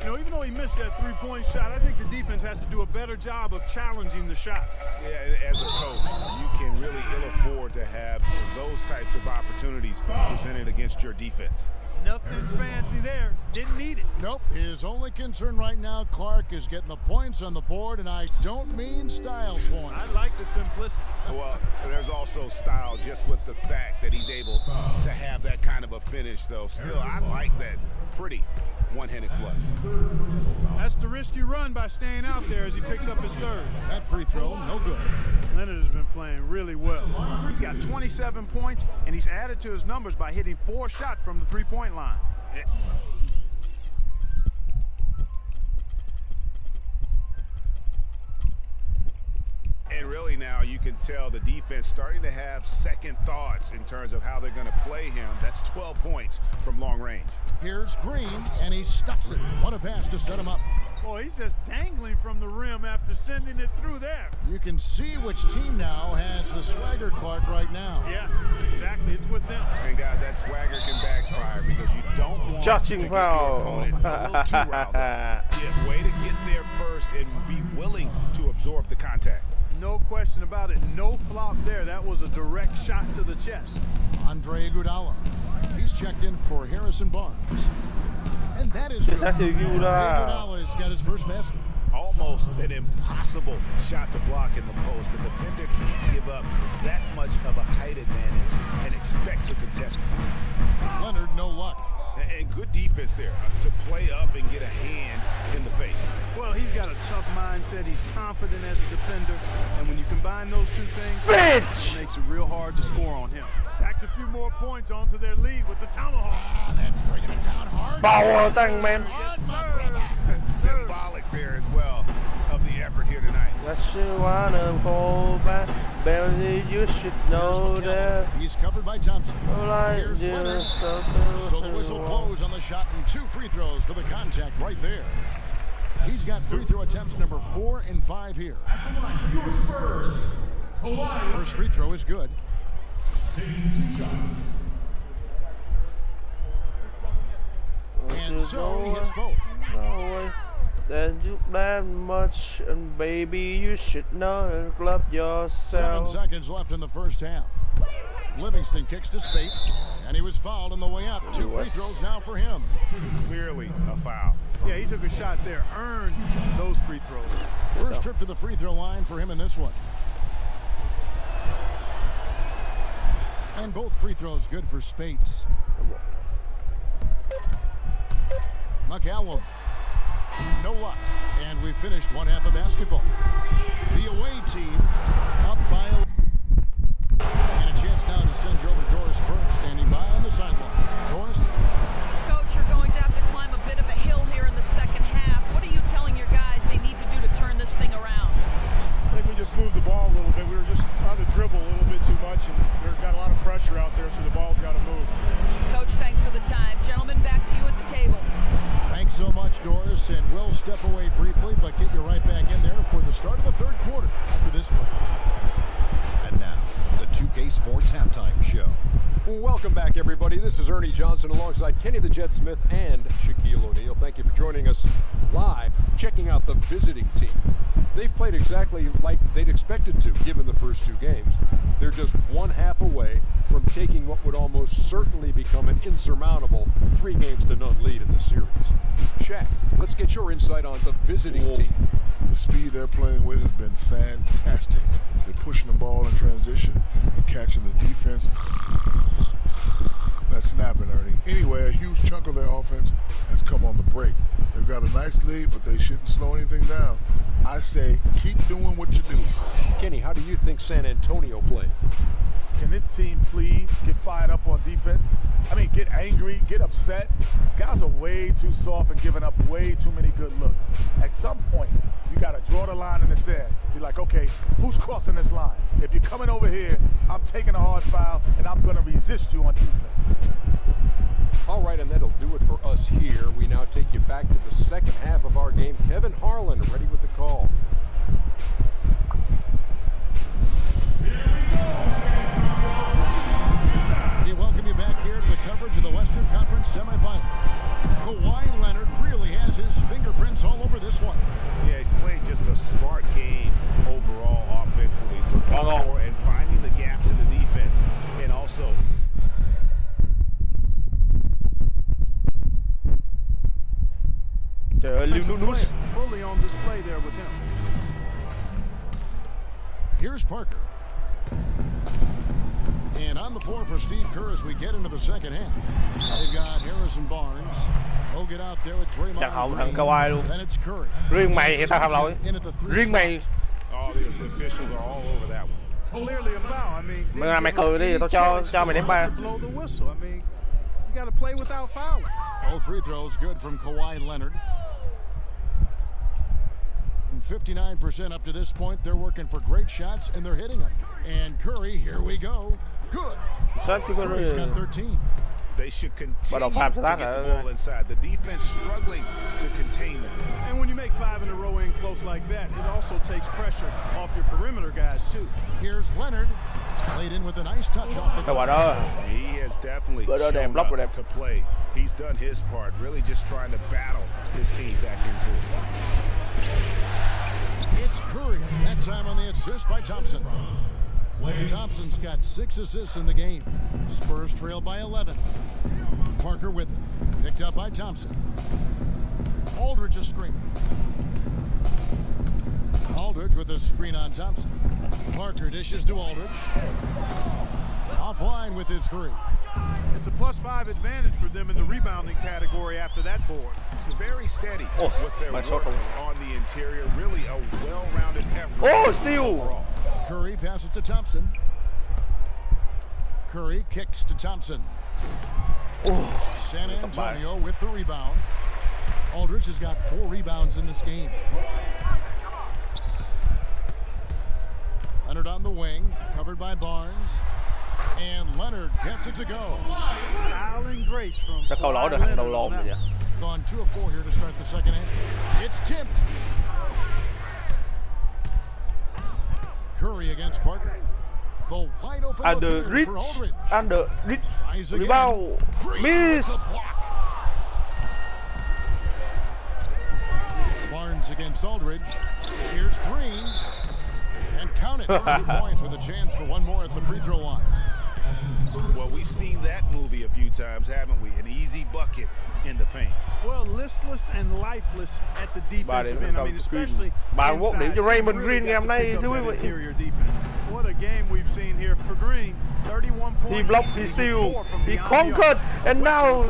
Even though he missed that 3-point shot, I think the defense has to do a better job of challenging the shot. Yeah, as a coach, you can really ill afford to have those types of opportunities presented against your defense. Nothing fancy there. Didn't need it. Nope. His only concern right now, Clark, is getting the points on the board, and I don't mean style points. I like the simplicity. Well, there's also style just with the fact that he's able to have that kind of a finish, though. Still, I like that pretty one-handed flush. That's the risky run by staying out there as he picks up his third. That free throw, no good. Leonard has been playing really well. He's got 27 points, and he's added to his numbers by hitting 4 shots from the three-point line. And really now you can tell the defense starting to have second thoughts in terms of how they're going to play him. That's 12 points from long range. Here's Green, and he stuffs it. What a pass to set him up. Boy, he's just dangling from the rim after sending it through there. You can see which team now has the swagger, Clark, right now. Yeah, exactly. It's with them. And guys, that swagger can backfire because you don't want to get your opponent a little too riled up. Yeah, way to get there first and be willing to absorb the contact. No question about it. No flop there. That was a direct shot to the chest. Andre Iguodala. He's checked in for Harrison Barnes. And that is good. Iguodala's got his first basket. Almost an impossible shot to block in the post. The defender can't give up that much of a height advantage and expect to contest it. Leonard, no luck. And good defense there to play up and get a hand in the face. Well, he's got a tough mindset. He's confident as a defender. And when you combine those two things, it makes it real hard to score on him. Tacks a few more points onto their lead with the tomahawk. That's bringing it down hard. Power thing, man. Symbolic there as well of the effort here tonight. You should know that. He's covered by Thompson. Here's Leonard. So the whistle blows on the shot and 2 free throws for the contact right there. He's got free throw attempts number 4 and 5 here. First free throw is good. And so he hits both. Then you that much, and baby, you should know and love 7 yourself. seconds left in the first half. Livingston kicks to Spates, and he was fouled on the way up. 2 free throws now for him. Clearly a foul. Yeah, he took a shot there, earned those free throws. First trip to the free throw line for him in this one. And both free throws good for Spates. McCallum. No luck. And we finished one half of basketball. The away team up by a... And a chance now to send you over Doris Burke standing by on the sideline. Doris? Coach, you're going to have to climb a bit of a hill here in the second half. What are you telling your guys they need to do to turn this thing around? I think we just moved the ball a little bit. We were just on the dribble a little bit too much, and we've got a lot of pressure out there, so the ball's got to move. Coach, thanks for the time. Gentlemen, back to you at the table. Thanks so much, Doris, and we'll step away briefly, but get you right back in there for the start of the third quarter after this break. And now, the 2K Sports Halftime Show. Welcome back, everybody. This is Ernie Johnson alongside Kenny the Jet Smith and Shaquille O'Neal. Thank you for joining us live, checking out the visiting team. They've played exactly like they'd expected to, given the first 2 games. They're just one half away from taking what would almost certainly become an insurmountable 3-0 lead in the series. Shaq, let's get your insight on the visiting team. The speed they're playing with has been fantastic. They're pushing the ball in transition and catching the defense. That's snapping, Ernie. Anyway, a huge chunk of their offense has come on the break. They've got a nice lead, but they shouldn't slow anything down. I say keep doing what you do. Kenny, how do you think San Antonio played? Can this team please get fired up on defense? I mean, get angry, get upset. Guys are way too soft and giving up way too many good looks. At some point, you got to draw the line in the sand. Be like, okay, who's crossing this line? If you're coming over here, I'm taking a hard foul, and I'm going to resist you on defense. All right, and that'll do it for us here. We now take you back to the second half of our game. Kevin Harlan ready with the call. We welcome you back here to the coverage of the Western Conference Semi-finals. Kawhi Leonard really has his fingerprints all over this one. Yeah, he's played just a smart game overall offensively. Looking for and finding the gaps in the defense. And also play there with him. Here's Parker. And on the floor for Steve Kerr as we get into the second half. They've got Harrison Barnes. He'll get out there with Chẳng hỏng Draymond thằng Green. Kawhi luôn. Then it's Curry. Riêng mày thì tao không lỗi. In at the three Riêng mày. All the officials are all over that one. Clearly a foul. I mean, Mày làm mày cười đi, tao cho mày đếm ba. blow the whistle. I mean, you got to play without fouling. All free throws good from Kawhi Leonard. And 59% up to this point. They're working for great shots and they're hitting them. And Curry, here we go. Good. Curry's got 13. They should continue to get the ball inside. The defense struggling to contain them. And when you make 5 in a row in close like that, it also takes pressure off your perimeter guys too. Here's Leonard. Played in with a nice touch off the glass. He has definitely shown up to play. He's done his part, really just trying to battle his team back into it. It's Curry. That time on the assist by Thompson. Thompson's got 6 assists in the game. Spurs trail by 11. Parker with it. Picked up by Thompson. Aldridge a screen. Aldridge with a screen on Thompson. Parker dishes to Aldridge. Offline with his 3. It's a +5 advantage for them in the rebounding category after that board. Very steady with their work on the interior. Really a well-rounded effort. Steal! Overall. Curry passes to Thompson. Curry kicks to Thompson. San Antonio with the rebound. Aldridge has got 4 rebounds in this game. Leonard on the wing, covered by Barnes. And Leonard gets it to go. Style and grace from Chắc câu lỗi được thằng đầu lồn rồi vậy. Gone 2 of 4 here to start the second half. It's tipped. Curry against Parker. The wide open Under look reach. for Aldridge. Under reach. Tries again. Rebound. Miss. Barnes against Aldridge. Here's Green. And count it. 2 points with a chance for one more at the free throw line. Well, we've seen that movie a few times, haven't we? An easy bucket in the paint. Well, listless and lifeless at the defensive end. I mean, especially inside. Điểm cho Raymond Green really ngày hôm nay thưa quý vị. Interior defense. What a game we've seen here for Green. 31 points. He blocked, he steal, he conquered, and now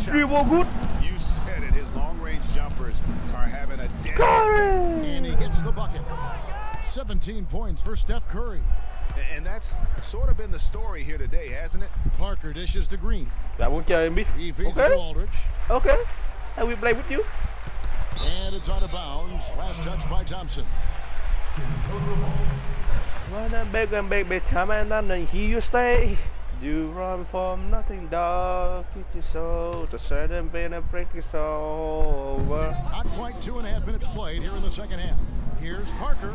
dribble good. You said it. His long-range jumpers are having a day. And he gets the bucket. 17 points for Steph Curry. And that's sort of been the story here today, hasn't it? Parker dishes to Green. Đã muốn chơi biết. He feeds it to Aldridge. Okay. I will play with you. And it's out of bounds. Last touch by Thompson. When I'm big and big, big time and then here you stay. You run from nothing dark, it's your soul, the certain pain and break your soul over. Not quite 2.5 minutes played here in the second half. Here's Parker.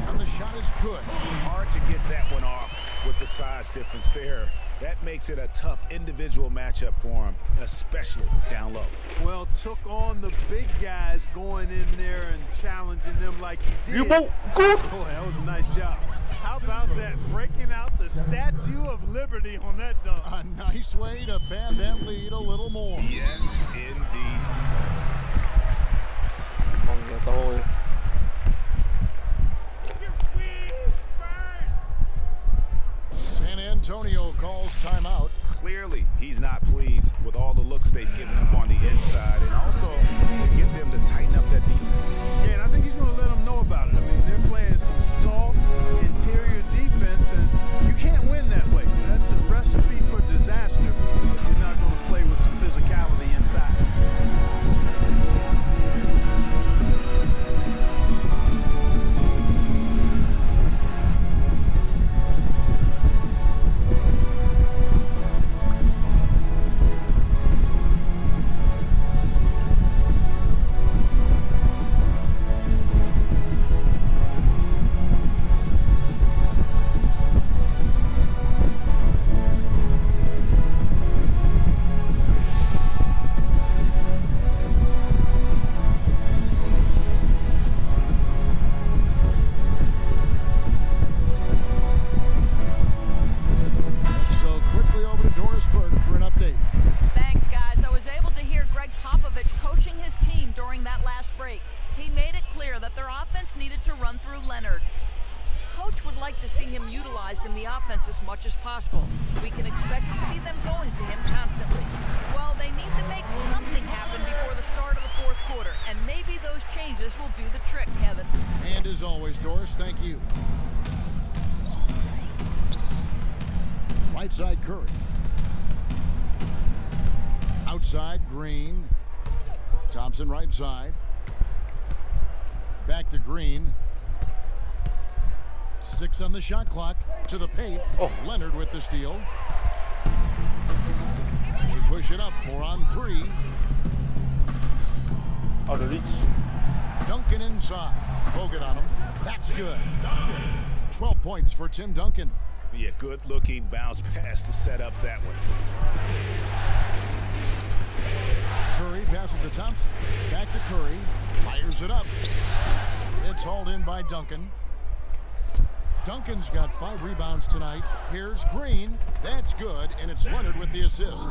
And the shot is good. Hard to get that one off with the size difference there. That makes it a tough individual matchup for him, especially down low. Well, took on the big guys going in there and challenging them like he did. Good. Boy, that was a nice job. How about that? Breaking out the Statue of Liberty on that dunk. A nice way to pad that lead a little more. Yes, indeed. San Antonio calls timeout. Clearly, he's not pleased with all the looks they've given up on the inside, and also to get them to tighten up that defense. Yeah, and I think he's going to let them know about it. I mean, they're playing some soft interior defense, and you can't win that way. That's a recipe for disaster if you're not going to play with some physicality inside. defense needed to run through Leonard. Coach would like to see him utilized in the offense as much as possible. We can expect to see them going to him constantly. Well, they need to make something happen before the start of the fourth quarter, and maybe those changes will do the trick, Kevin. And as always, Doris, thank you. Right side, Curry. Outside, Green. Thompson right side. Back to Green. 6 on the shot clock. To the paint. Oh. Leonard with the steal. They push it up. 4 on 3. Out of reach. Duncan inside. Bogut on him. That's good. 12 points for Tim Duncan. Yeah, good looking bounce pass to set up that one. Curry passes to Thompson. Back to Curry. Fires it up. It's hauled in by Duncan. Duncan's got 5 rebounds tonight. Here's Green. That's good, and it's Leonard with the assist.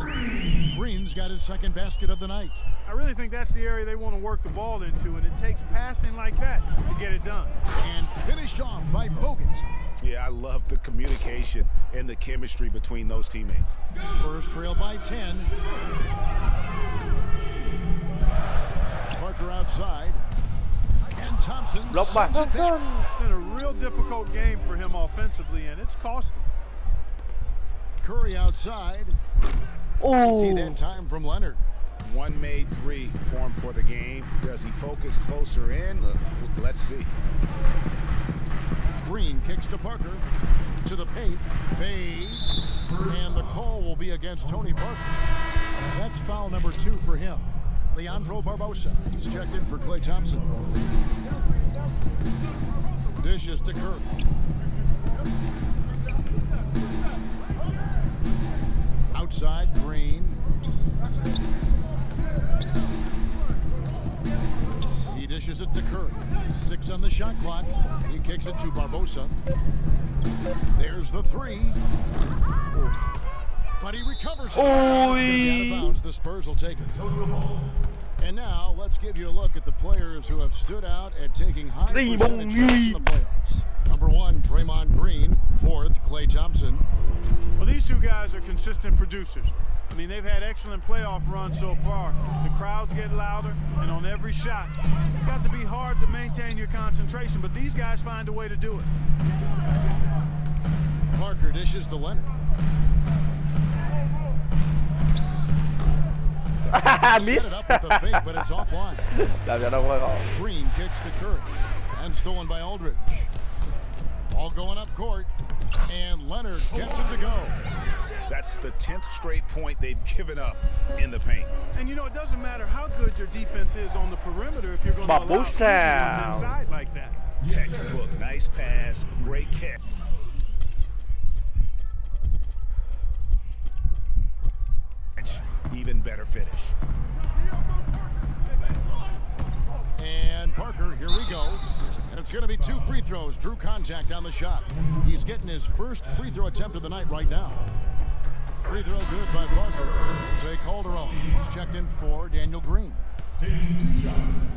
Green's got his second basket of the night. I really think that's the area they want to work the ball into, and it takes passing like that to get it done. And finished off by Bogut. Yeah, I love the communication and the chemistry between those teammates. Spurs trail by 10. Parker outside. And Thompson sends it back. It's been a real difficult game for him offensively, and it's cost him. Curry outside. Oh. That time from Leonard. One made 3 for him for the game. Does he focus closer in? Let's see. Green kicks to Parker. To the paint. Fades. And the call will be against Tony Parker. That's foul number 2 for him. Leandro Barbosa. He's checked in for Klay Thompson. Dishes to Curry. Outside, Green. He dishes it to Curry. 6 on the shot clock. He kicks it to Barbosa. There's the 3. But he recovers it. It's gonna be out of bounds. The Spurs will take it. And now let's give you a look at the players who have stood out at taking high percentage shots in the playoffs. Number 1, Draymond Green. 4th, Klay Thompson. Well, these two guys are consistent producers. I mean, they've had excellent playoff runs so far. The crowds get louder, and on every shot, it's got to be hard to maintain your concentration, but these guys find a way to do it. Parker dishes to Leonard. Miss. Set it up with the fake, but it's offline. Green kicks to Curry. And stolen by Aldridge. Ball going up court. And Leonard gets it to go. That's the 10th straight point they've given up in the paint. And you know, it doesn't matter how good your defense is on the perimeter if you're going to allow easy ones inside like that. Textbook, nice pass, great catch. Even better finish. And Parker, here we go. And it's going to be 2 free throws. Drew contact on the shot. He's getting his first free throw attempt of the night right now. Free throw good by Parker. Jay Calderon. He's checked in for Daniel Green. Taking 2 shots.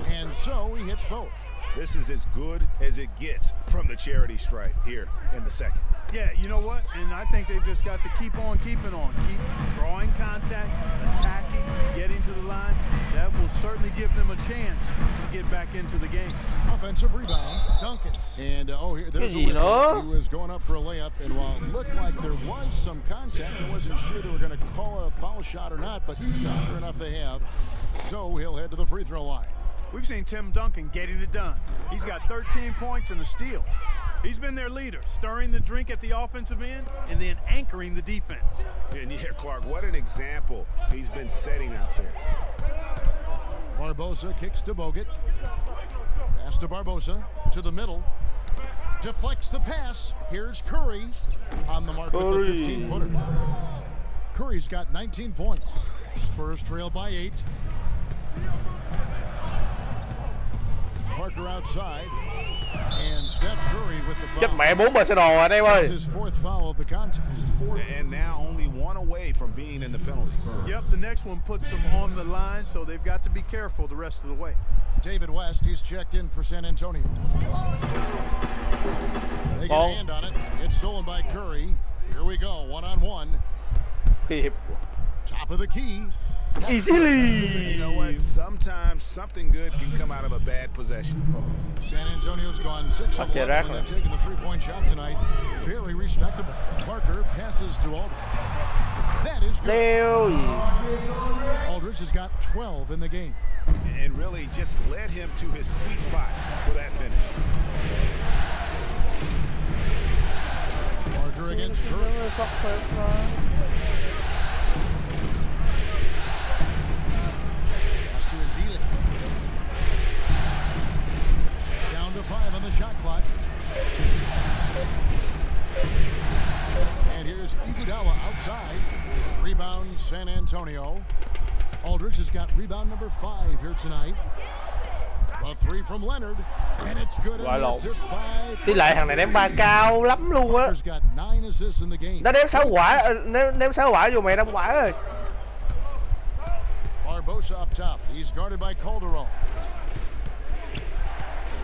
And so he hits both. This is as good as it gets from the charity stripe here in the second. Yeah, you know what? And I think they've just got to keep on keeping on. Keep drawing contact, attacking, getting to the line. That will certainly give them a chance to get back into the game. Offensive rebound, Duncan. And, here, there's a whistle. He was going up for a layup, and while it looked like there was some contact, I wasn't sure they were going to call it a foul shot or not, but sure enough they have. So he'll head to the free throw line. We've seen Tim Duncan getting it done. He's got 13 points and a steal. He's been their leader, stirring the drink at the offensive end and then anchoring the defense. And yeah, Clark, what an example he's been setting out there. Barbosa kicks to Bogut. Pass to Barbosa, to the middle. Deflects the pass. Here's Curry on the mark with the 15-footer. Curry's got 19 points. Spurs trail by 8. Parker outside. And Steph Curry with the foul. Chết mẹ 4 bờ xe đồ anh em ơi. His 4th foul of the contest. And now only 1 away from being in the penalty. Yep, the next one puts them on the line, so they've got to be careful the rest of the way. David West, he's checked in for San Antonio. They get a hand on it. It's stolen by Curry. Here we go, one-on-one. Top of the key. Easily. You know what? Sometimes something good can come out of a bad possession. San Antonio's gone 6 of 11 when they've taken the three-point shot tonight. Very respectable. Parker passes to Aldridge. That is good. Aldridge has got 12 in the game. And really just led him to his sweet spot for that finish. Parker against Curry. Pass to Azili. Down to 5 on the shot clock. And here's Iguodala outside. Rebound San Antonio. Aldridge has got rebound number 5 here tonight. A three from Leonard, and it's good. Tỷ lệ thằng này ném ba cao lắm luôn á. Nó ném 6 quả, ném 6 quả vô mày 5 quả rồi. Barbosa up top. He's guarded by Calderon.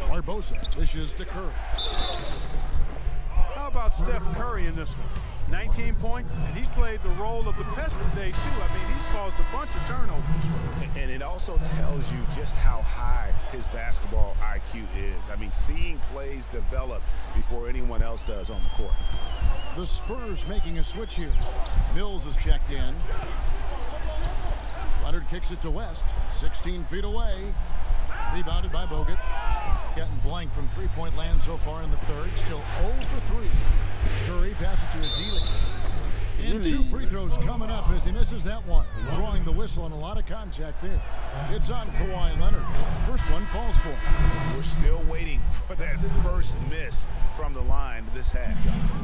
Barbosa dishes to Curry. How about Steph Curry in this one? 19 points, and he's played the role of the pest today, too. I mean, he's caused a bunch of turnovers. And it also tells you just how high his basketball IQ is. I mean, seeing plays develop before anyone else does on the court. The Spurs making a switch here. Mills is checked in. Leonard kicks it to West, 16 feet away. Rebounded by Bogut. Getting blank from three-point land so far in the third. Still 0 for 3. Curry passes to Azili. And 2 free throws coming up as he misses that one. Drawing the whistle and a lot of contact there. It's on Kawhi Leonard. First one falls for him. We're still waiting for that first miss from the line this half.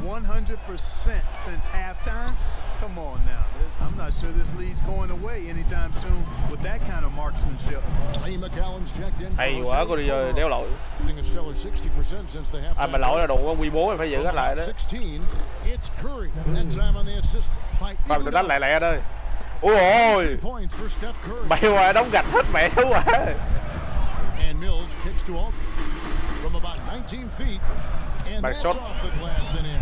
100% since halftime? Come on now. I'm not sure this lead's going away anytime soon with that kind of marksmanship. Lee McCallum's checked in. Hay quá, cô đi đéo lỗi. A stellar 60% since the halftime. Mà lỗi là đồ quy bố em phải giữ cái lại đó. 16, it's Curry. That time on the assist by Mà mình đánh lại đây. Ôi ôi. Bay qua đóng gạch hết mẹ xấu quá. And Mills kicks to Aldridge from about 19 feet. And that's off the glass and in.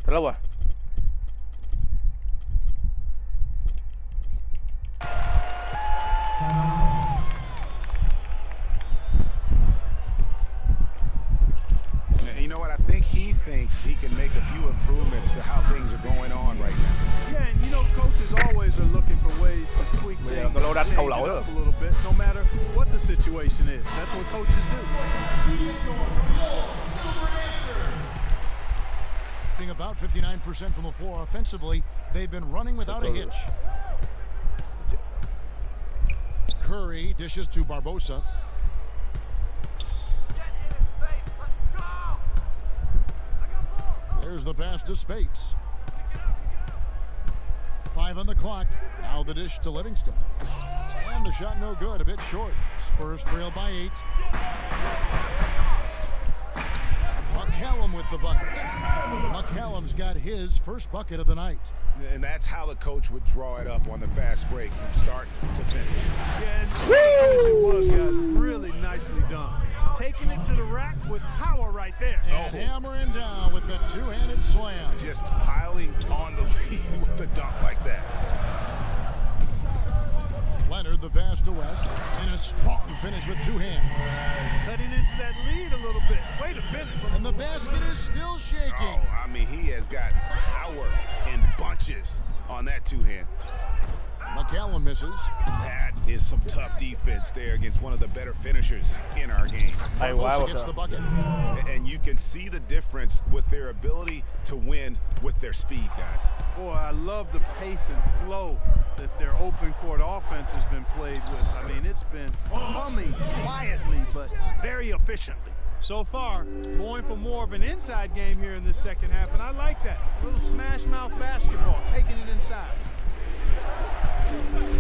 Thế lâu rồi. You know what? I think he thinks he can make a few improvements to how things are going on right now. Yeah, and you know, coaches always are looking for ways to tweak things, change it up a little bit, no matter what the situation is. That's what coaches do. About 59% from the floor offensively. They've been running without a hitch. Curry dishes to Barbosa. There's the pass to Spates. 5 on the clock. Now the dish to Livingston. And the shot no good, a bit short. Spurs trail by 8. McCallum with the bucket. McCallum's got his first bucket of the night. And that's how the coach would draw it up on the fast break from start to finish. Yeah, and it was, guys, really nicely done. Taking it to the rack with power right there. And hammering down with the two-handed slam. Just piling on the lead with the dunk like that. Leonard the pass to West, and a strong finish with 2 hands. Cutting into that lead a little bit. Way to finish. And the basket is still shaking. Oh, I mean, he has got power in bunches on that 2-hand. McCallum misses. That is some tough defense there against one of the better finishers in our game. Barbosa gets the bucket. And you can see the difference with their ability to win with their speed, guys. Boy, I love the pace and flow that their open court offense has been played with. I mean, it's been humming quietly, but very efficiently. So far, going for more of an inside game here in this second half, and I like that. A little smash mouth basketball, taking it inside.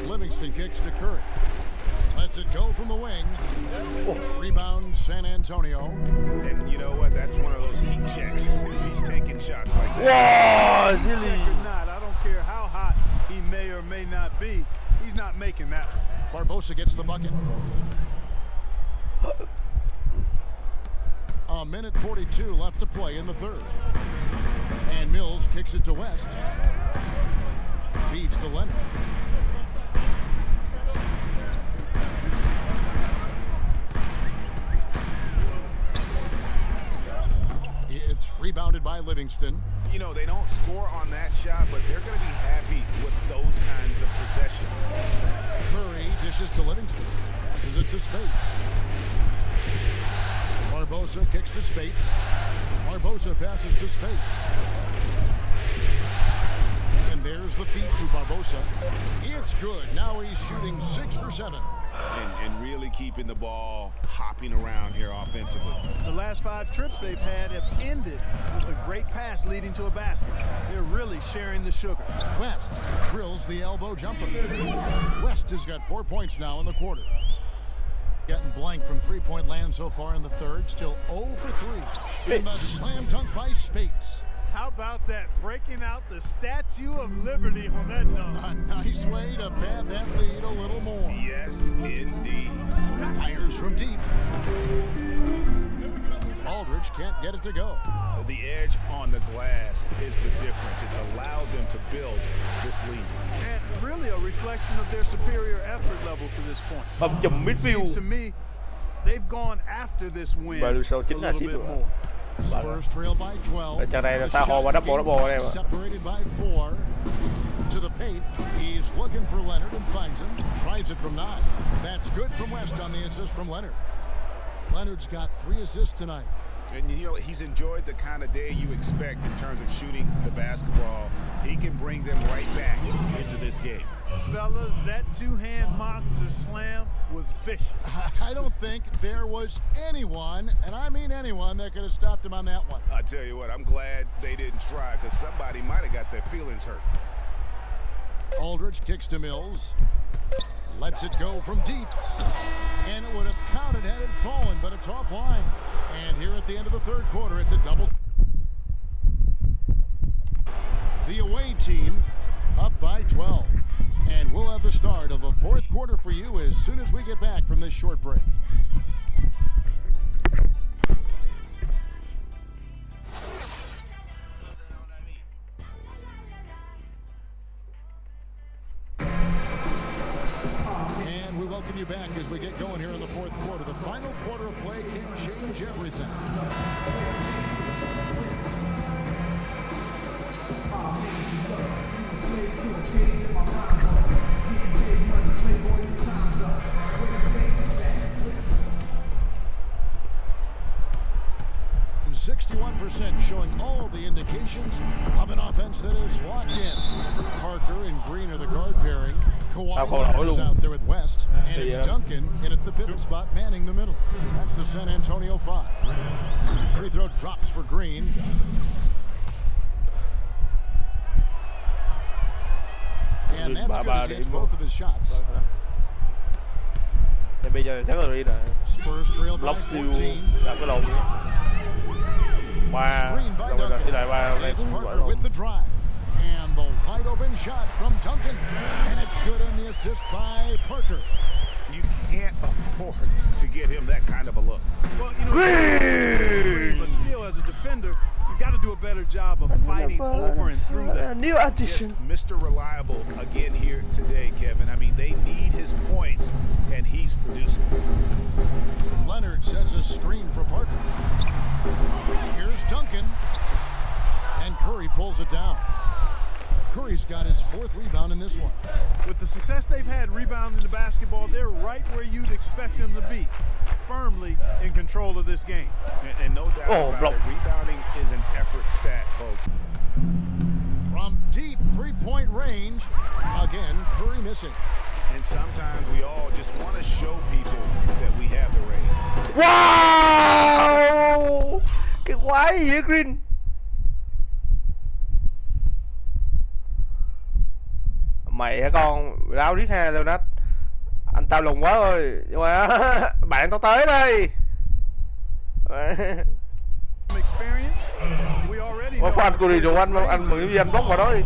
Livingston kicks to Curry. Lets it go from the wing. Rebound San Antonio. And you know what? That's one of those heat checks. If he's taking shots like that. Whoa, Heat check or not, I don't care how hot he may or may not be. He's He's not making that. Barbosa gets the bucket. A minute 42 left to play in the third. And Mills kicks it to West. Feeds to Leonard. It's rebounded by Livingston. You know, they don't score on that shot, but they're going to be happy with those kinds of possessions. Curry dishes to Livingston. Passes it to Spates. Barbosa kicks to Spates. Barbosa passes to Spates. And there's the feed to Barbosa. It's good. Now he's shooting 6 for 7. And really keeping the ball hopping around here offensively. The last 5 trips they've had have ended with a great pass leading to a basket. They're really sharing the sugar. West drills the elbow jumper. West has got 4 points now in the quarter. Getting blank from three-point land so far in the third. Still 0 for 3. In the slam dunk by Spates. How about that? Breaking out the Statue of Liberty on that dunk. A nice way to pad that lead a little more. Yes, indeed. Fires from deep. Aldridge can't get it to go. The edge on the glass is the difference. It's allowed them to build this lead. And really a reflection of their superior effort level to this point. Seems to me they've gone after this win a little bit more. Spurs trail by 12. Trận này là tha hồ và double đây mà. Separated by 4. To the paint. He's looking for Leonard and finds him. Tries it from 9. That's good from West on the assist from Leonard. Leonard's got 3 assists tonight. And you know, he's enjoyed the kind of day you expect in terms of shooting the basketball. He can bring them right back into this game. Fellas, that two-hand monster slam was vicious. I don't think there was anyone, and I mean anyone, that could have stopped him on that one. I tell you what, I'm glad they didn't try, because somebody might have got their feelings hurt. Aldridge kicks to Mills. Lets it go from deep. And it would have counted had it fallen, but it's offline. And here at the end of the third quarter, it's a double. The away team up by 12. And we'll have the start of the fourth quarter for you as soon as we get back from this short break. And we welcome you back as we get going here in the fourth quarter. The final quarter of play can change everything. And 61% showing all the indications of an offense that is locked in. Parker and Green are the guard pairing. Kawhi is out there with West. And it's Duncan in at the pivot spot, manning the middle. That's the San Antonio 5. Free throw drops for Green. And that's good as he hits both of his shots. Bây giờ chắc là đi rồi. Spurs trail by 14. Đã có đầu. 3. Rồi bây giờ đi lại 3 đây cũng gọi with the drive. And the wide open shot from Duncan. And it's good on the assist by Parker. You can't afford to get him that kind of a look. Well, you know, but still as a defender, you got to do a better job of fighting over and through that. New addition. Just Mr. Reliable again here today, Kevin. I mean, they need his points, and he's producing. Leonard sets a screen for Parker. Here's Duncan. And Curry pulls it down. Curry's got his 4th rebound in this one. With the success they've had rebounding the basketball, they're right where you'd expect them to be, firmly in control of this game. And no doubt about it, rebounding is an effort stat, folks. From deep three-point range, again, Curry missing. And sometimes we all just want to show people that we have the range. Wow! Cái quái gì vậy Green? Mày hả con? Ráo riết ha Leonard. Anh tao lùng quá rồi. Nhưng mà bạn tao tới đây. Có fan của đồ anh mừng cái anh bóc vào đó đi.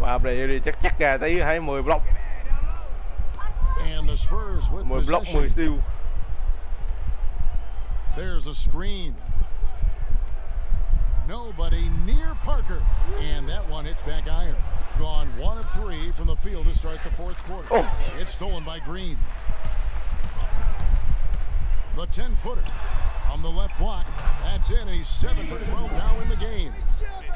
Và này đi chắc ra tí thấy 10 block. And the Spurs with 10 block, 10 steal. There's a screen. Nobody near Parker. And that one hits back iron. Gone 1 of 3 from the field to start the fourth quarter. Oh. It's stolen by Green. The 10-footer from the left block. That's in. He's 7 for 12 now in the game.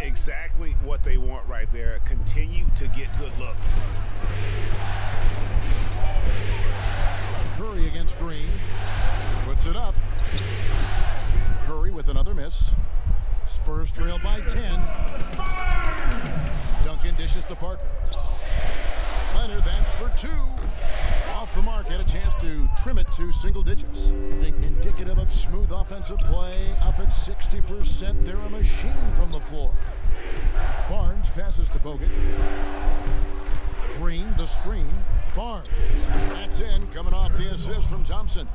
Exactly what they want right there. Continue to get good looks. Curry against Green. Puts it up. Curry with another miss. Spurs trail by 10. Duncan dishes to Parker. Leonard, that's for 2. Off the mark, had a chance to trim it to single digits. Indicative of smooth offensive play, up at 60%. They're a machine from the floor. Barnes passes to Bogut. Green, the screen. Barnes. That's in, coming off the assist from Thompson.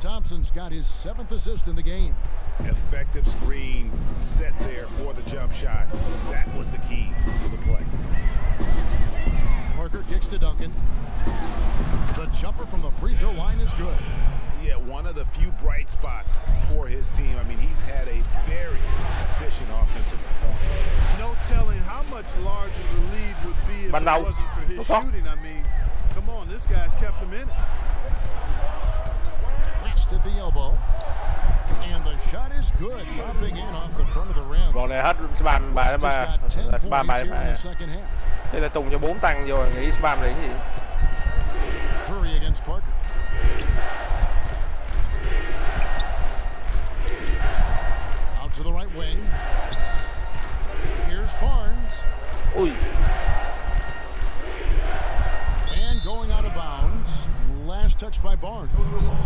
Thompson's got his 7th assist in the game. Effective screen set there for the jump shot. That was the key to the play. Parker kicks to Duncan. The jumper from the free throw line is good. Yeah, one of the few bright spots for his team. I mean, he's had a very efficient offensive performance. No telling how much larger the lead would be if it wasn't for his shooting. I mean, come on, this guy's kept him in it. West at the elbow. And the shot is good, dropping in off the front of the rim. Bọn này hết spam bài in the second half. Thế là Tùng cho 4 tăng vô, nghĩ spam là cái gì? Curry against Parker. Out to the right wing. Here's Barnes. Ui. And going out of bounds. Last touch by Barnes.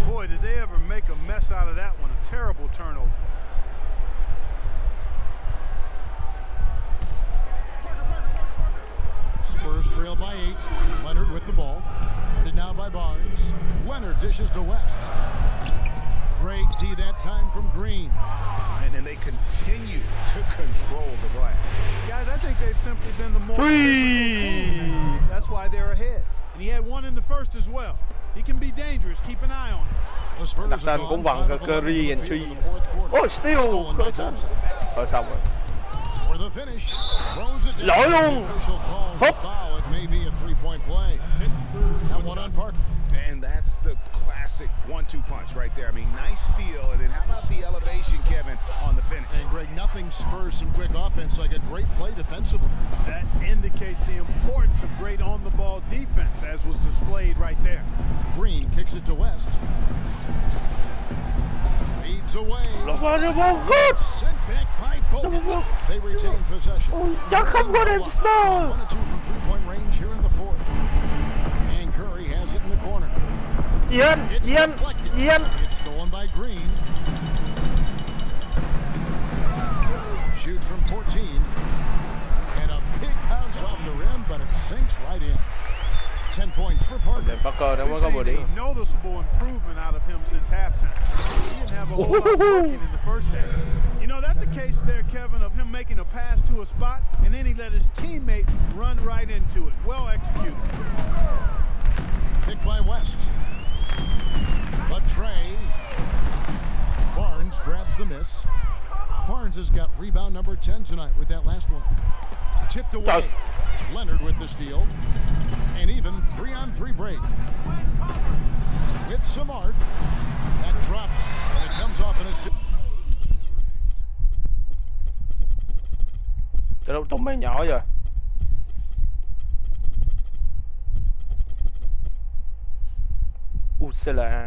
Boy, did they ever make a mess out of that one. A terrible turnover. Spurs trail by 8. Leonard with the ball. Headed now by Barnes. Leonard dishes to West. Great D that time from Green. And they continue to control the glass. Guys, I think they've simply been the more team. That's why they're ahead. And he had one in the first as well. He can be dangerous. Keep an eye on him. Đặt tên cũng bằng Curry and Tree. Oh, steal! Xong rồi. Lỗi luôn! Húp! And that's the classic 1-2 punch right there. I mean, nice steal, and then how about the elevation, Kevin, on the finish? And Greg, nothing spurs some quick offense like a great play defensively. That indicates the importance of great on-the-ball defense, as was displayed right there. Green kicks it to West. Feeds away. Sent back by Bogut. They retain possession. Chắc không có đem Spurs. 1 2 from three-point range here in the fourth. And Curry has it in the corner. It's stolen by Green. Shoots from 14. And a big bounce off the rim, but it sinks right in. 10 points for Parker. We've seen a noticeable improvement out of him since halftime. He didn't have a whole lot working in the first half. You know, that's a case there, Kevin, of him making a pass to a spot, and then he let his teammate run right into it. Well executed. Kick by West. A tray. Barnes grabs the miss. Barnes has got rebound number 10 tonight with that last one. Tipped away. Leonard with the steal. An even 3-on-3 break. With some art. That drops and it comes off an assist. Trời đâu trúng mấy nhỏ rồi. Sẽ là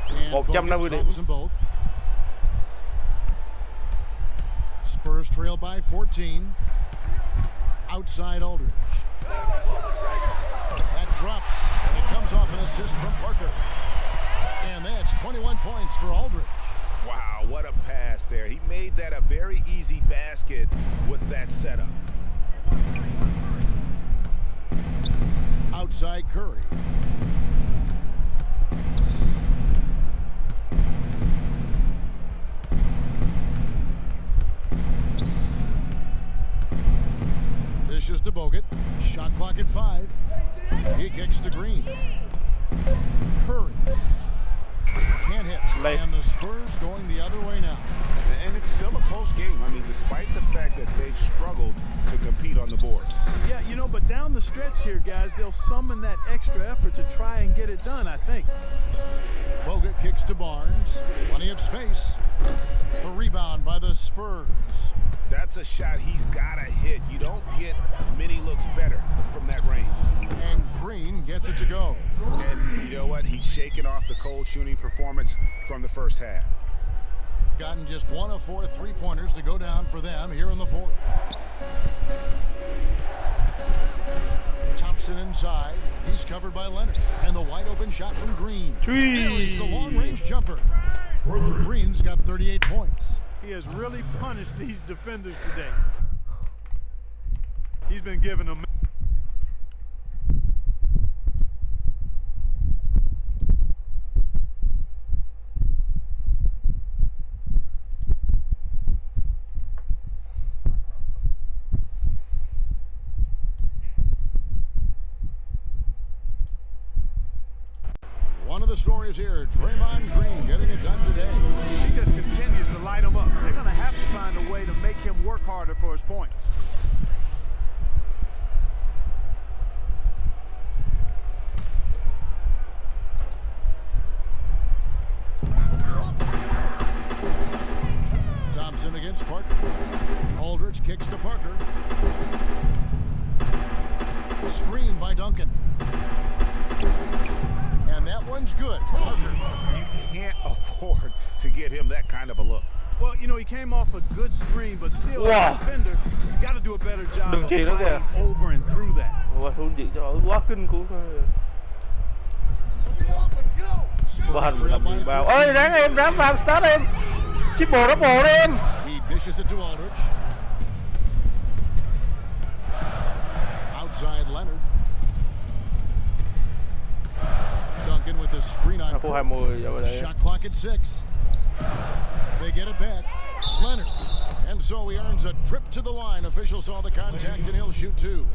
And 150 điểm. drops them both. Spurs trail by 14. Outside Aldridge. That drops, and it comes off an assist from Parker. And that's 21 points for Aldridge. Wow, what a pass there. He made that a very easy basket with that setup. Outside Curry. Dishes to Bogut. Shot clock at 5. He kicks to Green. Curry. Can't hit. And the Spurs going the other way now. And it's still a close game. I mean, despite the fact that they've struggled to compete on the board. Yeah, you know, but down the stretch here, guys, they'll summon that extra effort to try and get it done, I think. Bogut kicks to Barnes. Plenty of space. The rebound by the Spurs. That's a shot he's got to hit. You don't get many looks better from that range. And Green gets it to go. And you know what? He's shaking off the cold shooting performance from the first half. Gotten just 1 of 4 3-pointers to go down for them here in the fourth. Thompson inside. He's covered by Leonard. And the wide open shot from Green. There's the long-range jumper. Green's got 38 points. He has really punished these defenders today. He's been giving them. One of the stories here, Draymond Green getting it done today. He just continues to light them up. They're going to have to find a way to make him work harder for his points. Thompson against Parker. Aldridge kicks to Parker. Screen by Duncan. And that one's good. Parker. You can't afford to give him that kind of a look. Well, you know, he came off a good screen, but still, as a defender, you got to do a better job of fighting over and through that. Quá kinh của Ba hình vào. Ơi, ráng vào start em. Triple double đi em. He dishes it to Aldridge. Outside Leonard. Duncan with a screen on. Shot clock at 6. They get it back. Leonard. And so he earns a trip to the line. Officials saw the contact and he'll shoot 2.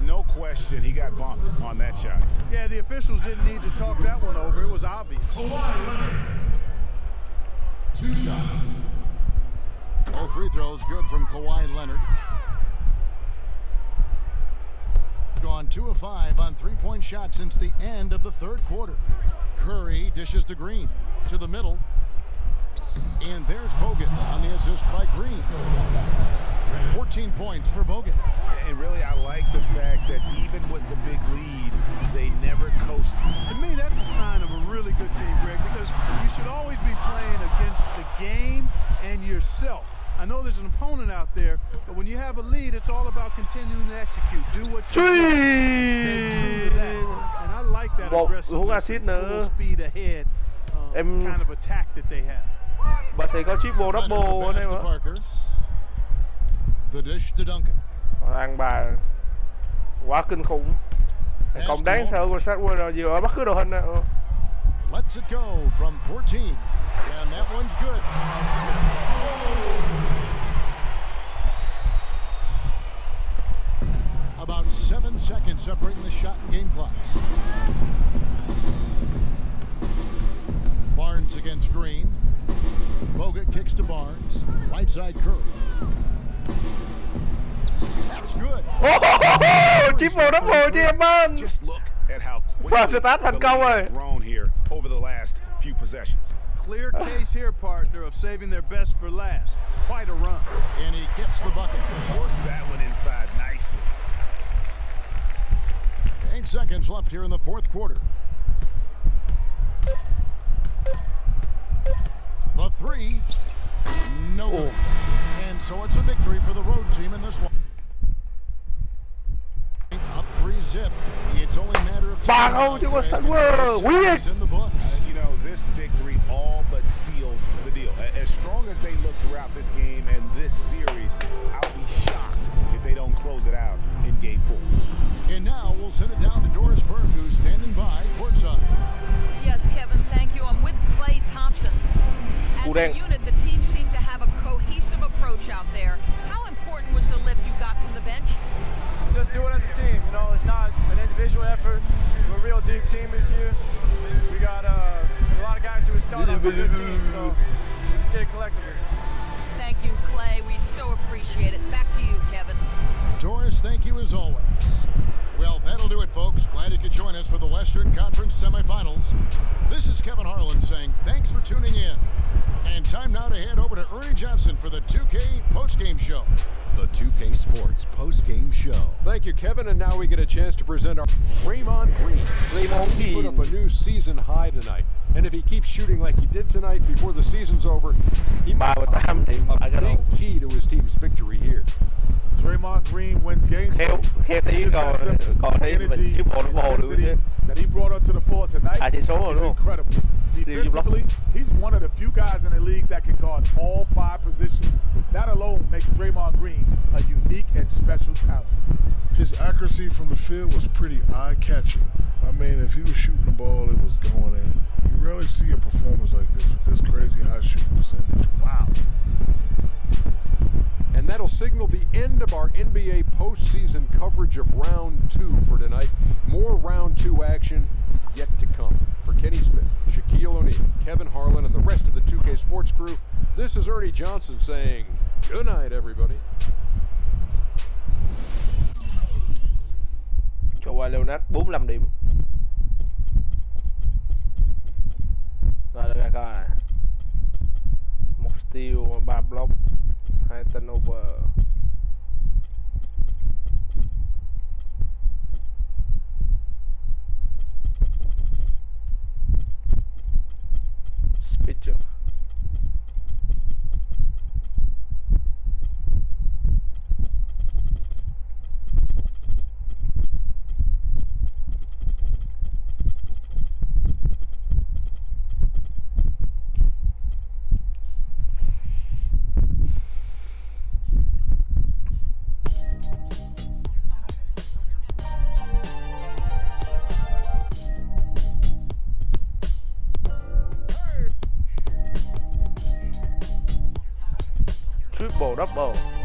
No question, he got bumped on that shot. Yeah, the officials didn't need to talk that one over. It was obvious. 2 shots. All free throws good from Kawhi Leonard. Gone 2 of 5 on 3-point shots since the end of the third quarter. Curry dishes to Green. To the middle. And there's Bogut on the assist by Green. 14 points for Bogut. And really, I like the fact that even with the big lead, they never coasted. To me, that's a sign of a really good team, Greg, because you should always be playing against the game and yourself. I know there's an opponent out there, but when you have a lead, it's all about continuing to execute. Do what you do. Stay true to that. And I like that aggressiveness, full speed ahead kind of attack that they have. Bà sẽ có triple double anh em ạ. The dish to Duncan. Ăn bà quá kinh khủng. Còn đáng sợ của S.Spurs vừa ở bất cứ đội hình nào. Lets it go from 14. And that one's good. About 7 seconds separating the shot and game clocks. Barnes against Green. Bogut kicks to Barnes. Right side Curry. That's good. Triple double cho em ơn. Just look at how quickly the lead has grown here over the last few possessions. Clear case here, partner, of saving their best for last. Quite a run. And he gets the bucket. Worked that one inside nicely. 8 seconds left here in the fourth quarter. So it's a victory for the road team in this one. Up 3-0. It's only a matter of time. In the books. You know, this victory all but seals the deal. As strong as they look throughout this game and this series, I'll be shocked if they don't close it out in Game 4. And now we'll send it down to Doris Berg, who's standing by courtside. Yes, Kevin, thank you. I'm with Klay Thompson. As a unit, the team seemed to have a cohesive approach out there. How important was the lift you got from the bench? Just do it as a team. You know, it's not an individual effort. We're a real deep team this year. We got a lot of guys who would start on some good teams, so we just did it collectively. Thank you, Klay. We so appreciate it. Back to you, Kevin. Doris, thank you as always. Well, that'll do it, folks. Glad you could join us for the Western Conference Semi-finals. This is Kevin Harlan saying thanks for tuning in. And time now to head over to Ernie Johnson for the 2K postgame show. The 2K Sports postgame show. Thank you, Kevin. And now we get a chance to present our Draymond Green. He put up a new season high tonight. And if he keeps shooting like he did tonight before the season's over, he might have a big key to his team's victory here. Draymond Green wins games. Energy that he brought onto the floor tonight is incredible. Defensively, he's one of the few guys in the league that can guard all 5 positions. That alone makes Draymond Green a unique and special talent. His accuracy from the field was pretty eye-catching. I mean, if he was shooting the ball, it was going in. You rarely see a performance like this with this crazy high shooting percentage. Wow. And that'll signal the end of our NBA postseason coverage of Round 2 for tonight. More Round 2 action yet to come. For Kenny Smith, Shaquille O'Neal, Kevin Harlan, and the rest of the 2K Sports crew, this is Ernie Johnson saying good night, everybody. Cho qua Leonard 45 điểm. Rồi được coi này. 1 steal, 3 block, 2 turnover. Pitcher. Triple double.